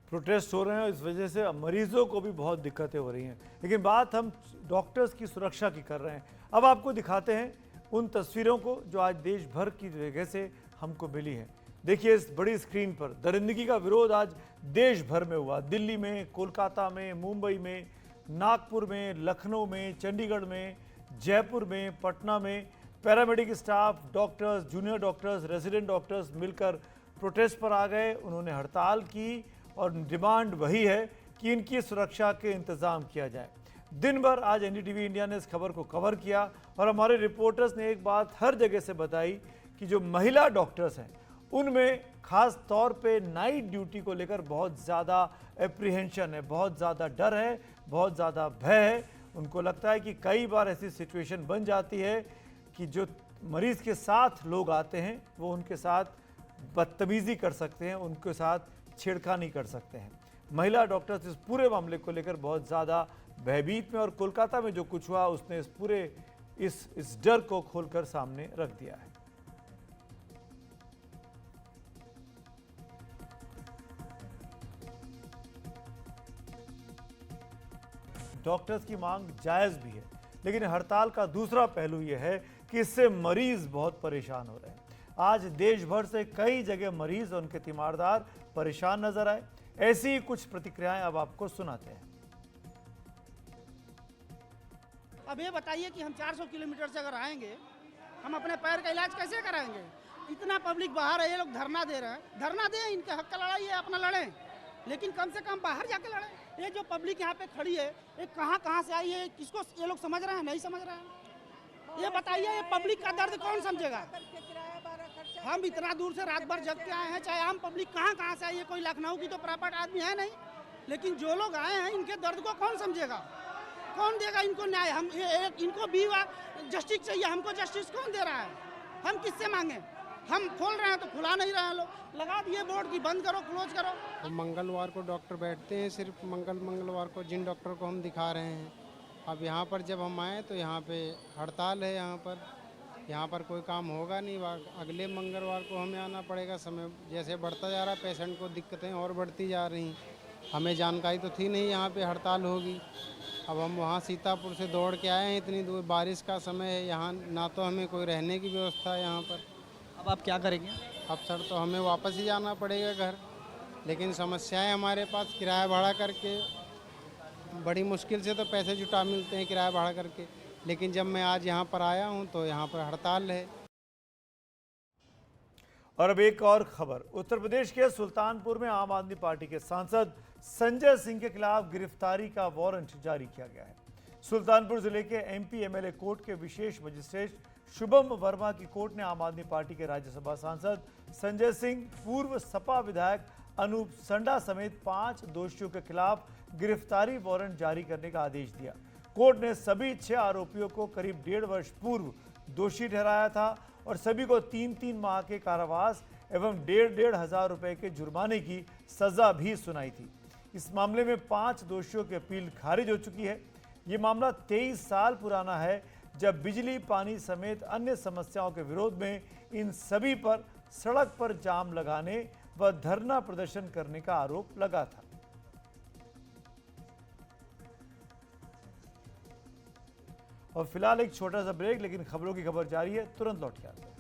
प्रोटेस्ट हो रहे हैं, इस वजह से मरीजों को भी बहुत दिक्कतें हो रही हैं। लेकिन बात हम डॉक्टर्स की सुरक्षा की कर रहे हैं। अब आपको दिखाते हैं उन तस्वीरों को जो आज देश भर की जगह से हमको मिली हैं। देखिए इस बड़ी स्क्रीन पर, दरिंदगी का विरोध आज देश भर में हुआ। दिल्ली में, कोलकाता में, मुंबई में, नागपुर में, लखनऊ में, चंडीगढ़ में, जयपुर में, पटना में paramedic staff, doctors, junior doctors, resident doctors मिलकर प्रोटेस्ट पर आ गए। उन्होंने हड़ताल की और डिमांड वही है कि इनकी सुरक्षा के इंतजाम किया जाए। दिन भर आज एनडीटीवी इंडिया ने इस खबर को कवर किया और हमारे रिपोर्टर्स ने एक बात हर जगह से बताई कि जो महिला डॉक्टर्स हैं उनमें खास तौर पे नाइट ड्यूटी को लेकर बहुत ज़्यादा एप्रीहेंशन है, बहुत ज़्यादा डर है, बहुत ज़्यादा भय है। उनको लगता है कि कई बार ऐसी सिचुएशन बन जाती है कि जो मरीज़ के साथ लोग आते हैं वो उनके साथ बदतमीज़ी कर सकते हैं, उनके साथ छेड़खानी कर सकते हैं। महिला डॉक्टर्स इस पूरे मामले को लेकर बहुत ज़्यादा भयभीत में और कोलकाता में जो कुछ हुआ उसने इस पूरे इस डर को खोलकर सामने रख दिया है। डॉक्टर्स की मांग जायज़ भी है, लेकिन हड़ताल का दूसरा पहलू यह है कि इससे मरीज बहुत परेशान हो रहे हैं। आज देश भर से कई जगह मरीज और उनके तीमारदार परेशान नजर आए। ऐसी ही कुछ प्रतिक्रियाएं अब आपको सुनाते हैं। अब ये बताइए कि हम 400 किलोमीटर से अगर आएंगे, हम अपने पैर का इलाज कैसे कराएंगे? इतना पब्लिक बाहर है, ये लोग धरना दे रहे हैं। धरना दें, इनके हक का लड़ाई है, अपना लड़ें, लेकिन कम से कम बाहर जाके लड़ें। ये जो पब्लिक यहाँ पे खड़ी है, ये कहाँ से आई है, किसको ये लोग समझ रहे हैं, नहीं समझ रहे हैं? ये बताइए, ये पब्लिक का दर्द कौन समझेगा? हम इतना दूर से रात भर जग के आए हैं, चाहे आम पब्लिक कहाँ से आई है, कोई लखनऊ की तो प्रॉपर्ट आदमी है नहीं, लेकिन जो लोग आए हैं इनके दर्द को कौन समझेगा? कौन देगा इनको न्याय? हम इनको भी जस्टिस चाहिए, हमको जस्टिस कौन दे रहा है? हम किससे मांगे? हम खोल रहे हैं तो खुला नहीं रहे हैं। लोग लगा दिए बोर्ड की बंद करो, क्लोज करो। तो मंगलवार को डॉक्टर बैठते हैं, सिर्फ मंगलवार को जिन डॉक्टर को हम दिखा रहे हैं। अब यहाँ पर जब हम आए तो यहाँ पे हड़ताल है, यहाँ पर कोई काम होगा नहीं। अगले मंगलवार को हमें आना पड़ेगा। समय जैसे बढ़ता जा रहा, पेशेंट को दिक्कतें और बढ़ती जा रही। हमें जानकारी तो थी नहीं यहाँ पे हड़ताल होगी। अब हम वहाँ सीतापुर से दौड़ के आए हैं, इतनी दूर, बारिश का समय है, यहाँ ना तो हमें कोई रहने की व्यवस्था है यहाँ पर। अब आप क्या करेंगे? अब सर तो हमें वापस ही जाना पड़ेगा घर, लेकिन समस्याएं हमारे पास, किराया भाड़ा करके बड़ी मुश्किल से तो पैसे जुटा मिलते हैं किराया भाड़ा करके। लेकिन जब मैं आज यहाँ पर आया हूँ तो यहाँ पर हड़ताल है। और अब एक और खबर, उत्तर प्रदेश के सुल्तानपुर में आम आदमी पार्टी के सांसद संजय सिंह के खिलाफ गिरफ्तारी का वारंट जारी किया गया है। सुल्तानपुर जिले के एमपी एमएलए कोर्ट के विशेष मजिस्ट्रेट शुभम वर्मा की कोर्ट ने आम आदमी पार्टी के राज्यसभा सांसद संजय सिंह, पूर्व सपा विधायक अनूप संडा समेत 5 दोषियों के खिलाफ गिरफ्तारी वारंट जारी करने का आदेश दिया। कोर्ट ने सभी 6 आरोपियों को करीब 1.5 वर्ष पूर्व दोषी ठहराया था और सभी को 3-3 माह के कारावास एवं 1,500 हजार रुपए के जुर्माने की सजा भी सुनाई थी। इस मामले में 5 दोषियों की अपील खारिज हो चुकी है। ये मामला 23 साल पुराना है, जब बिजली, पानी समेत अन्य समस्याओं के विरोध में इन सभी पर सड़क पर जाम लगाने व धरना प्रदर्शन करने का आरोप लगा था। और फिलहाल एक छोटा सा ब्रेक, लेकिन खबरों की खबर जारी है, तुरंत लौट के आते हैं।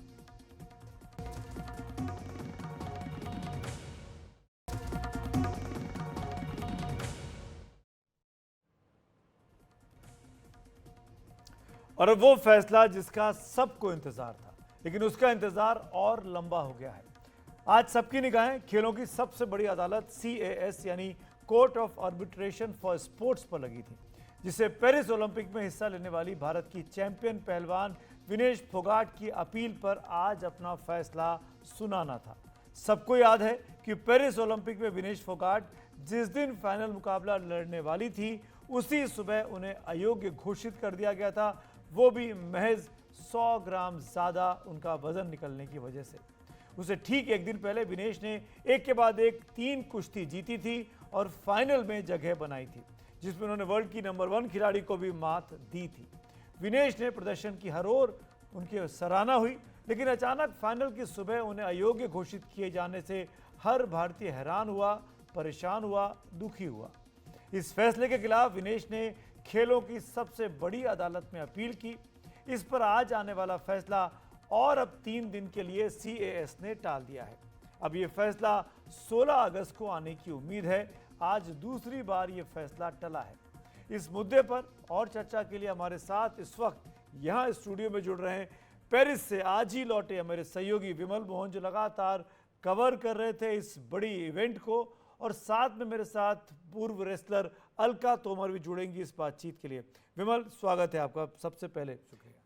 और अब वो फैसला जिसका सबको इंतजार था, लेकिन उसका इंतजार और लंबा हो गया है। आज सबकी निगाहें खेलों की सबसे बड़ी अदालत CAS यानी court of arbitration for sports पर लगी थी, जिसे पेरिस ओलंपिक में हिस्सा लेने वाली भारत की चैंपियन पहलवान विनेश फोगाट की अपील पर आज अपना फैसला सुनाना था। सबको याद है कि पेरिस ओलंपिक में विनेश फोगाट जिस दिन फाइनल मुकाबला लड़ने वाली थी, उसी सुबह उन्हें अयोग्य घोषित कर दिया गया था, वो भी महज 100 ग्राम ज़्यादा उनका वजन निकलने की वजह से। उसे ठीक एक दिन पहले विनेश ने एक के बाद एक 3 कुश्ती जीती थी और फाइनल में जगह बनाई थी, जिसमें उन्होंने वर्ल्ड की नंबर 1 खिलाड़ी को भी मात दी थी। विनेश ने प्रदर्शन की हर ओर उनकी सराहना हुई, लेकिन अचानक फाइनल की सुबह उन्हें अयोग्य घोषित किए जाने से हर भारतीय हैरान हुआ, परेशान हुआ, दुखी हुआ। इस फैसले के खिलाफ विनेश ने खेलों की सबसे बड़ी अदालत में अपील की। इस पर आज आने वाला फैसला और अब 3 दिन के लिए CAS ने टाल दिया है। अब ये फैसला 16 अगस्त को आने की उम्मीद है। आज दूसरी बार ये फैसला टला है। इस मुद्दे पर और चर्चा के लिए हमारे साथ इस वक्त यहाँ स्टूडियो में जुड़ रहे हैं पेरिस से आज ही लौटे हमारे सहयोगी विमल मोहन, जो लगातार कवर कर रहे थे इस बड़ी इवेंट को, और साथ में मेरे साथ पूर्व रेसलर अलका तोमर भी जुड़ेंगी इस बातचीत के लिए। विमल, स्वागत है आपका। सबसे पहले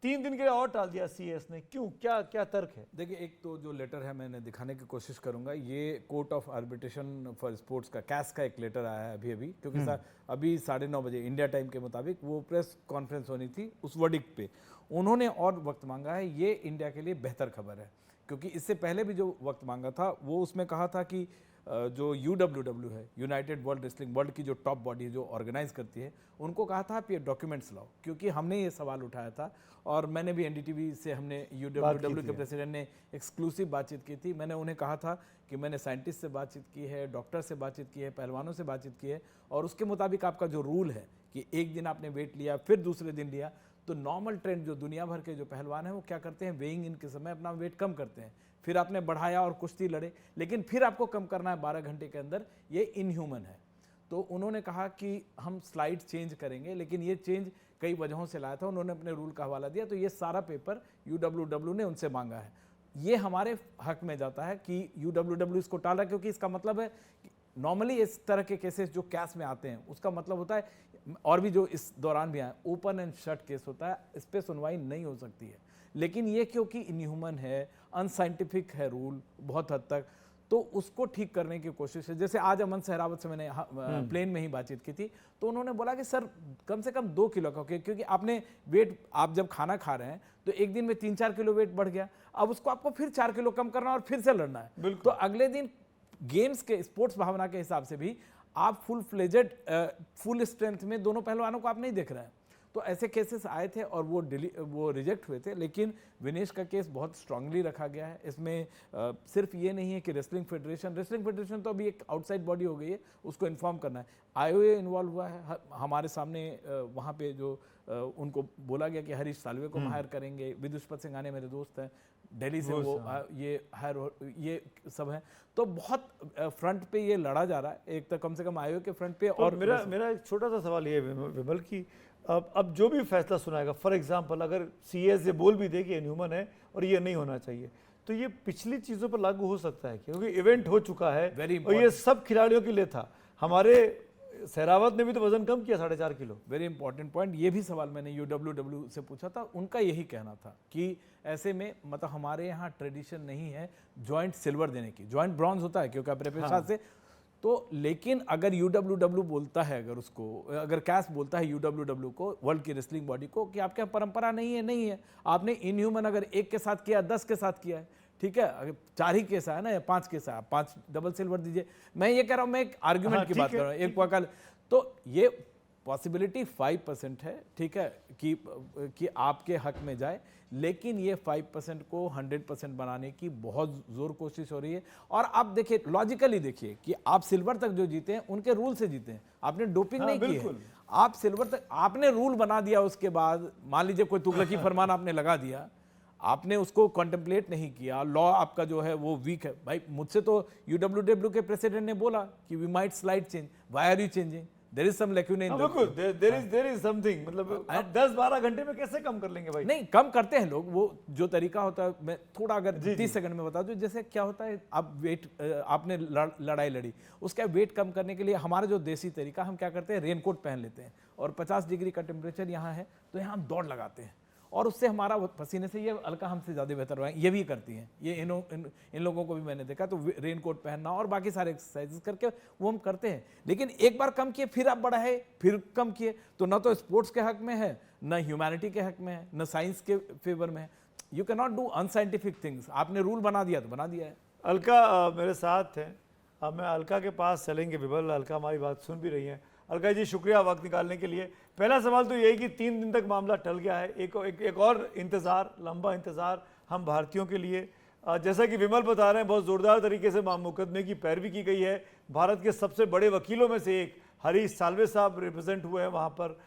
3 दिन के लिए और टाल दिया सीएस ने, क्यों, क्या क्या तर्क है? देखिए, एक तो जो लेटर है मैंने दिखाने की कोशिश करूंगा, ये court of arbitration for sports का कैस का एक लेटर आया है अभी क्योंकि अभी 9:30 बजे इंडिया टाइम के मुताबिक वो प्रेस कॉन्फ्रेंस होनी थी, उस वर्डिक्ट पे उन्होंने और वक्त मांगा है। ये इंडिया के लिए बेहतर खबर है, क्योंकि इससे पहले भी जो वक्त मांगा था वो उसमें कहा था कि जो UWW है, यूनाइटेड वर्ल्ड रेसलिंग, वर्ल्ड की जो टॉप बॉडी है जो ऑर्गेनाइज करती है, उनको कहा था आप ये डॉक्यूमेंट्स लाओ, क्योंकि हमने ये सवाल उठाया था और मैंने भी NDTV से हमने UWW के प्रेसिडेंट ने एक्सक्लूसिव बातचीत की थी। मैंने उन्हें कहा था कि मैंने साइंटिस्ट से बातचीत की है, डॉक्टर से बातचीत की है, पहलवानों से बातचीत की है, और उसके मुताबिक आपका जो रूल है कि एक दिन आपने वेट लिया फिर दूसरे दिन लिया, तो नॉर्मल ट्रेंड जो दुनिया भर के जो पहलवान हैं वो क्या करते हैं, वेइंग इन के समय अपना वेट कम करते हैं, फिर आपने बढ़ाया और कुश्ती लड़े, लेकिन फिर आपको कम करना है 12 घंटे के अंदर, ये इनह्यूमन है। तो उन्होंने कहा कि हम स्लाइड चेंज करेंगे, लेकिन ये चेंज कई वजहों से लाया था, उन्होंने अपने रूल का हवाला दिया, तो ये सारा पेपर UWW ने उनसे मांगा है। ये हमारे हक में जाता है कि UWW इसको टाल रहा है, क्योंकि इसका मतलब है नॉर्मली इस तरह के केसेस जो कैस में आते हैं उसका मतलब होता है, और भी जो इस दौरान भी आए, ओपन एंड शट केस होता है, इस पर सुनवाई नहीं हो सकती है। लेकिन ये क्योंकि इनह्यूमन है, अनसाइंटिफिक है रूल बहुत हद तक, तो उसको ठीक करने की कोशिश है। जैसे आज अमन सहरावत से मैंने प्लेन में ही बातचीत की थी, तो उन्होंने बोला कि सर कम से कम 2 किलो का, क्योंकि आपने वेट, आप जब खाना खा रहे हैं तो एक दिन में 3-4 किलो वेट बढ़ गया, अब उसको आपको फिर 4 किलो कम करना और फिर से लड़ना है। तो अगले दिन गेम्स के स्पोर्ट्स भावना के हिसाब से भी आप फुल फ्लेजेड फुल स्ट्रेंथ में दोनों पहलवानों को आप नहीं देख रहे हैं। तो ऐसे केसेस आए थे और वो रिजेक्ट हुए थे, लेकिन विनेश का केस बहुत स्ट्रांगली रखा गया है। इसमें सिर्फ ये नहीं है कि रेसलिंग फेडरेशन तो अभी एक आउटसाइड बॉडी हो गई है, उसको इन्फॉर्म करना है। IOA इन्वॉल्व हुआ है हमारे सामने, वहाँ पे जो उनको बोला गया कि हरीश साल्वे को हायर करेंगे, विदुषपत सिंह आने मेरे दोस्त हैं दिल्ली से, वो ये सब है। तो बहुत फ्रंट पे ये लड़ा जा रहा है, एक तो कम से कम IOA के फ्रंट पे। और मेरा एक छोटा सा सवाल ये है विमल की, अब जो भी फैसला सुनाएगा, फॉर एग्जांपल अगर सीएस ये बोल भी दे कि इनह्यूमन है और ये नहीं होना चाहिए, तो ये पिछली चीज़ों पर लागू हो सकता है, क्योंकि इवेंट हो चुका है और ये सब खिलाड़ियों के लिए था। हमारे सहरावत ने भी तो वजन कम किया 4.5 किलो। वेरी इंपॉर्टेंट पॉइंट, ये भी सवाल मैंने UWW से पूछा था, उनका यही कहना था कि ऐसे में मतलब हमारे यहाँ ट्रेडिशन नहीं है जॉइंट सिल्वर देने की, जॉइंट ब्रॉन्ज होता है क्योंकि अपने से तो, लेकिन अगर UWW बोलता है, अगर उसको, अगर कैस बोलता है UWW को, वर्ल्ड की रेसलिंग बॉडी को, कि आपके यहाँ परंपरा नहीं है, आपने इनह्यूमन अगर 1 के साथ किया, 10 के साथ किया है, ठीक है, अगर 4 ही केस आया ना या 5 केस आया, 5 डबल सिल्वर दीजिए। मैं ये कह रहा हूँ, मैं एक आर्ग्यूमेंट की बात कर रहा हूँ, एक वकाल, तो ये पॉसिबिलिटी 5% है, ठीक है, कि आपके हक में जाए, लेकिन ये 5% को 100% बनाने की बहुत जोर कोशिश हो रही है। और आप देखिए, लॉजिकली देखिए कि आप सिल्वर तक जो जीते हैं उनके रूल से जीते हैं, आपने डोपिंग नहीं की है, आप सिल्वर तक आपने रूल बना दिया, उसके बाद मान लीजिए कोई तुगलकी फरमान आपने लगा दिया, आपने उसको कॉन्टेम्पलेट नहीं किया, लॉ आपका जो है वो वीक है। भाई मुझसे तो UWW के प्रेसिडेंट ने बोला कि we might slide change, why are you changing, there is some lacuna in the, there is something, मतलब आप 10-12 घंटे में कैसे कम कर लेंगे भाई? नहीं, कम करते हैं लोग, वो जो तरीका होता है, मैं थोड़ा अगर 30 सेकंड में बता दूं, जैसे क्या होता है, आप वेट, आपने लड़ाई लड़ी, उसका वेट कम करने के लिए हमारा जो देसी तरीका, हम क्या करते हैं, रेनकोट पहन लेते हैं, और 50 डिग्री का टेम्परेचर यहाँ है तो यहाँ हम दौड़ लगाते हैं, और उससे हमारा पसीने से, ये अलका हमसे ज़्यादा बेहतर हुआ है, ये भी करती हैं, ये इन लोगों को भी मैंने देखा, तो रेनकोट पहनना और बाकी सारे एक्सरसाइजेस करके वो हम करते हैं। लेकिन एक बार कम किए, फिर आप बढ़ाए, फिर कम किए, तो ना तो स्पोर्ट्स के हक में है, ना ह्यूमैनिटी के हक में है, ना साइंस के फेवर में है। You can not do unscientific things. आपने रूल बना दिया तो बना दिया है। अलका मेरे साथ हैं, अब मैं अलका के पास चलेंगे। विमल, अलका हमारी बात सुन भी रही हैं। अलका जी, शुक्रिया वक्त निकालने के लिए। पहला सवाल तो यही कि 3 दिन तक मामला टल गया है, एक और इंतज़ार, लंबा इंतज़ार हम भारतीयों के लिए। जैसा कि विमल बता रहे हैं, बहुत ज़ोरदार तरीके से मुकदमे की पैरवी की गई है। भारत के सबसे बड़े वकीलों में से एक हरीश साल्वे साहब रिप्रेजेंट हुए हैं वहाँ पर।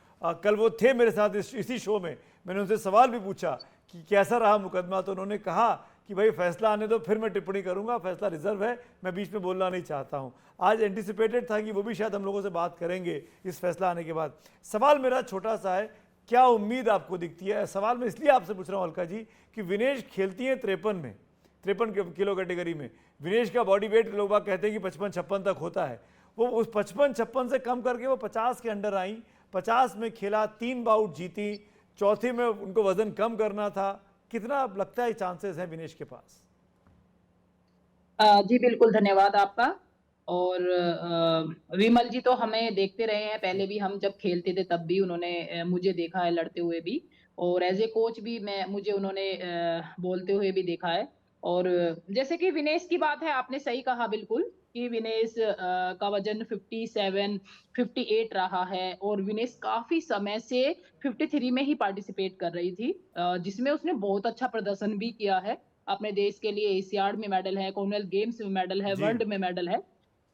कल वो थे मेरे साथ इसी शो में, मैंने उनसे सवाल भी पूछा कि कैसा रहा मुकदमा, तो उन्होंने कहा कि भाई फैसला आने दो फिर मैं टिप्पणी करूंगा, फैसला रिजर्व है, मैं बीच में बोलना नहीं चाहता हूं। आज एंटिसिपेटेड था कि वो भी शायद हम लोगों से बात करेंगे इस फैसला आने के बाद। सवाल मेरा छोटा सा है, क्या उम्मीद आपको दिखती है? सवाल मैं इसलिए आपसे पूछ रहा हूँ अलका जी कि विनेश खेलती हैं 53 किलो कैटेगरी में। विनेश का बॉडी वेट लोग बाग कहते हैं कि 55-56 तक होता है। वो उस 55-56 से कम करके वो 50 के अंडर आई, 50 में खेला, 3 बाउट जीती, चौथी में उनको वजन कम करना था। कितना लगता है चांसेस है विनेश के पास? जी बिल्कुल, धन्यवाद आपका। और विमल जी तो हमें देखते रहे हैं, पहले भी हम जब खेलते थे तब भी उन्होंने मुझे देखा है लड़ते हुए भी, और एज ए कोच भी मुझे उन्होंने बोलते हुए भी देखा है। और जैसे कि विनेश की बात है, आपने सही कहा बिल्कुल कि विनेश का वजन 57, 58 रहा है, और विनेश काफी समय से 53 में ही पार्टिसिपेट कर रही थी, जिसमें उसने बहुत अच्छा प्रदर्शन भी किया है। अपने देश के लिए एशियाड में मेडल है, कॉमनवेल्थ गेम्स में मेडल है, जी। वर्ल्ड में मेडल है।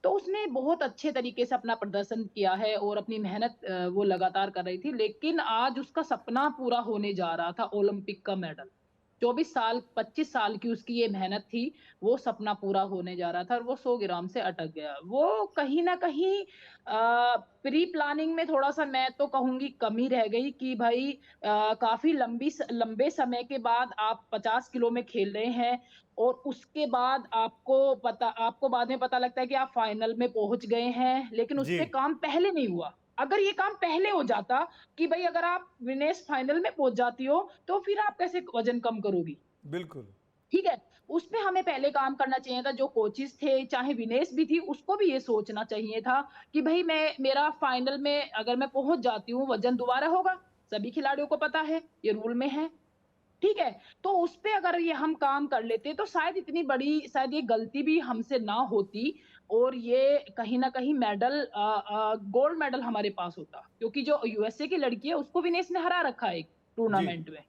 तो उसने बहुत अच्छे तरीके से अपना प्रदर्शन किया है और अपनी मेहनत वो लगातार कर रही थी। लेकिन आज उसका सपना पूरा होने जा रहा था, ओलंपिक का मेडल। 24 साल, 25 साल की उसकी ये मेहनत थी, वो सपना पूरा होने जा रहा था और वो 100 ग्राम से अटक गया। वो कहीं न कहीं प्री प्लानिंग में थोड़ा-सा, मैं तो कहूँगी, कमी रह गई कि भाई काफ़ी लंबे समय के बाद आप 50 किलो में खेल रहे हैं, और उसके बाद आपको बाद में पता लगता है कि आप फाइनल में पहुँच गए हैं, लेकिन उस जी, पे काम पहले नहीं हुआ। अगर ये काम पहले हो जाता कि भाई अगर आप विनेश फाइनल में पहुँच जाती हो, तो फिर आप कैसे वज़न कम करोगी? बिल्कुल। ठीक है? उसपे हमें पहले काम करना चाहिए था। जो कोचेज़ थे, चाहे विनेश भी थी, उसको भी ये सोचना चाहिए था कि भई मेरा फाइनल में अगर मैं पहुँच जाती हूँ, वज़न दोबारा होगा। सभी खिलाड़ियों को पता है, ये रूल में है। ठीक है? तो उसपे अगर ये हम काम कर लेते, तो शायद इतनी बड़ी, शायद ये गलती भी हमसे ना होती, और ये कहीं न कहीं गोल्ड मेडल हमारे पास होता। क्योंकि जो यूएसए की लड़की है, उसको विनेश ने हरा रखा है एक जी, टूर्नामेंट में।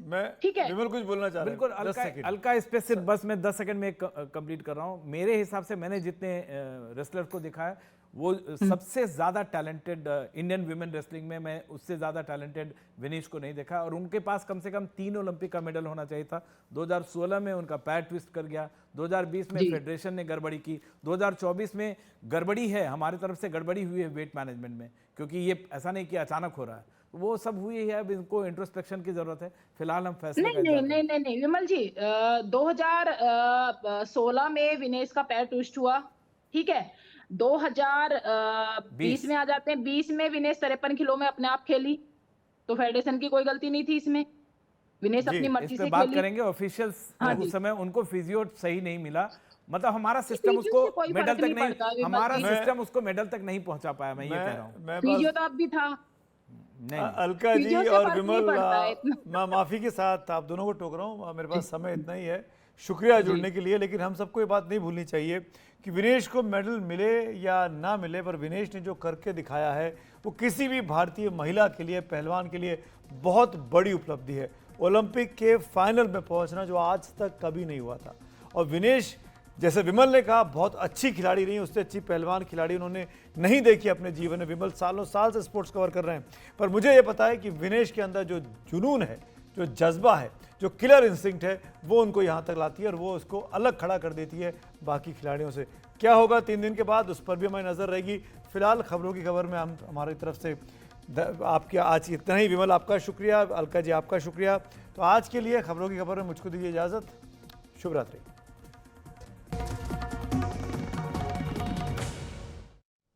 मैं ठीक है? विमल कुछ बोलना चाह रहे बिल्कुल। हैं, 10 सेकंड। अलका इस पे सिर्फ बस मैं 10 सेकंड में कंप्लीट कर रहा हूँ। मेरे हिसाब से मैंने जितने रेसलर को देखा है, वो सबसे ज्यादा टैलेंटेड इंडियन विमेन रेसलिंग में मैं उससे ज्यादा टैलेंटेड विनेश को नहीं देखा, और उनके पास कम से कम 3 ओलंपिक का मेडल होना चाहिए था। 2016 में उनका पैर ट्विस्ट कर गया, 2020 में जी। फेडरेशन ने गड़बड़ी की, 2024 में गड़बड़ी है, हमारी तरफ से गड़बड़ी हुई है वेट मैनेजमेंट में, क्योंकि ये ऐसा नहीं कि अचानक हो रहा है, वो सब हुई है। अब इनको इंट्रोस्पेक्शन की जरूरत है। फिलहाल हम फैसले का नहीं, नहीं, इंतजार नहीं, करें। नहीं, नहीं, विमल जी, 2016 में विनेश का पैर ट्विस्ट हुआ, ठीक है? 2020 में आ जाते हैं, 20 में विनेश 53 किलो में अपने आप खेली, तो फेडरेशन की कोई गलती नहीं थी इसमें। विनेश जी, अपनी इस मर्जी पे से बात खेली। करेंगे। ऑफिशियल्स हाँ उस जी। समय उनको फिजियो सही नहीं मिला, मतलब हमारा सिस्टम फिजियो उसको से कोई मेडल फर्क तक नहीं नहीं, पड़ता, विमल हमारा जी। सिस्टम उसको मेडल तक नहीं पहुंचा पाया, मैं ये कह रहा हूँ। मैं फिजियो बस तो अब भी था। नहीं, अलका जी फिजियो से और फर्क नहीं विमल, पड़ता है इतना। मैं माफी के साथ आप दोनों को टोक रहा हूँ, मेरे पास समय इतना ही है। शुक्रिया जुड़ने के लिए, लेकिन हम सबको ये बात नहीं भूलनी चाहिए कि विनेश को मेडल मिले या ना मिले, पर विनेश ने जो करके दिखाया है वो किसी भी भारतीय महिला के लिए, पहलवान के लिए बहुत बड़ी उपलब्धि है। ओलंपिक के फाइनल में पहुंचना जो आज तक कभी नहीं हुआ था। और विनेश, जैसे विमल ने कहा, बहुत अच्छी खिलाड़ी रही, उससे अच्छी पहलवान खिलाड़ी उन्होंने नहीं देखी अपने जीवन में। विमल सालों साल से स्पोर्ट्स कवर कर रहे हैं, पर मुझे ये पता है कि विनेश के अंदर जो जुनून है, जो जज्बा है, जो किलर इंस्टिंक्ट है, वो उनको यहाँ तक लाती है और वो उसको अलग खड़ा कर देती है बाकी खिलाड़ियों से। क्या होगा 3 दिन के बाद, उस पर भी हमारी नज़र रहेगी। फिलहाल खबरों की खबर में हम हमारी तरफ से आपके आज इतना ही। विमल आपका शुक्रिया, अलका जी आपका शुक्रिया। तो आज के लिए खबरों की खबर में मुझको दीजिए इजाज़त। शुभ रात्रि।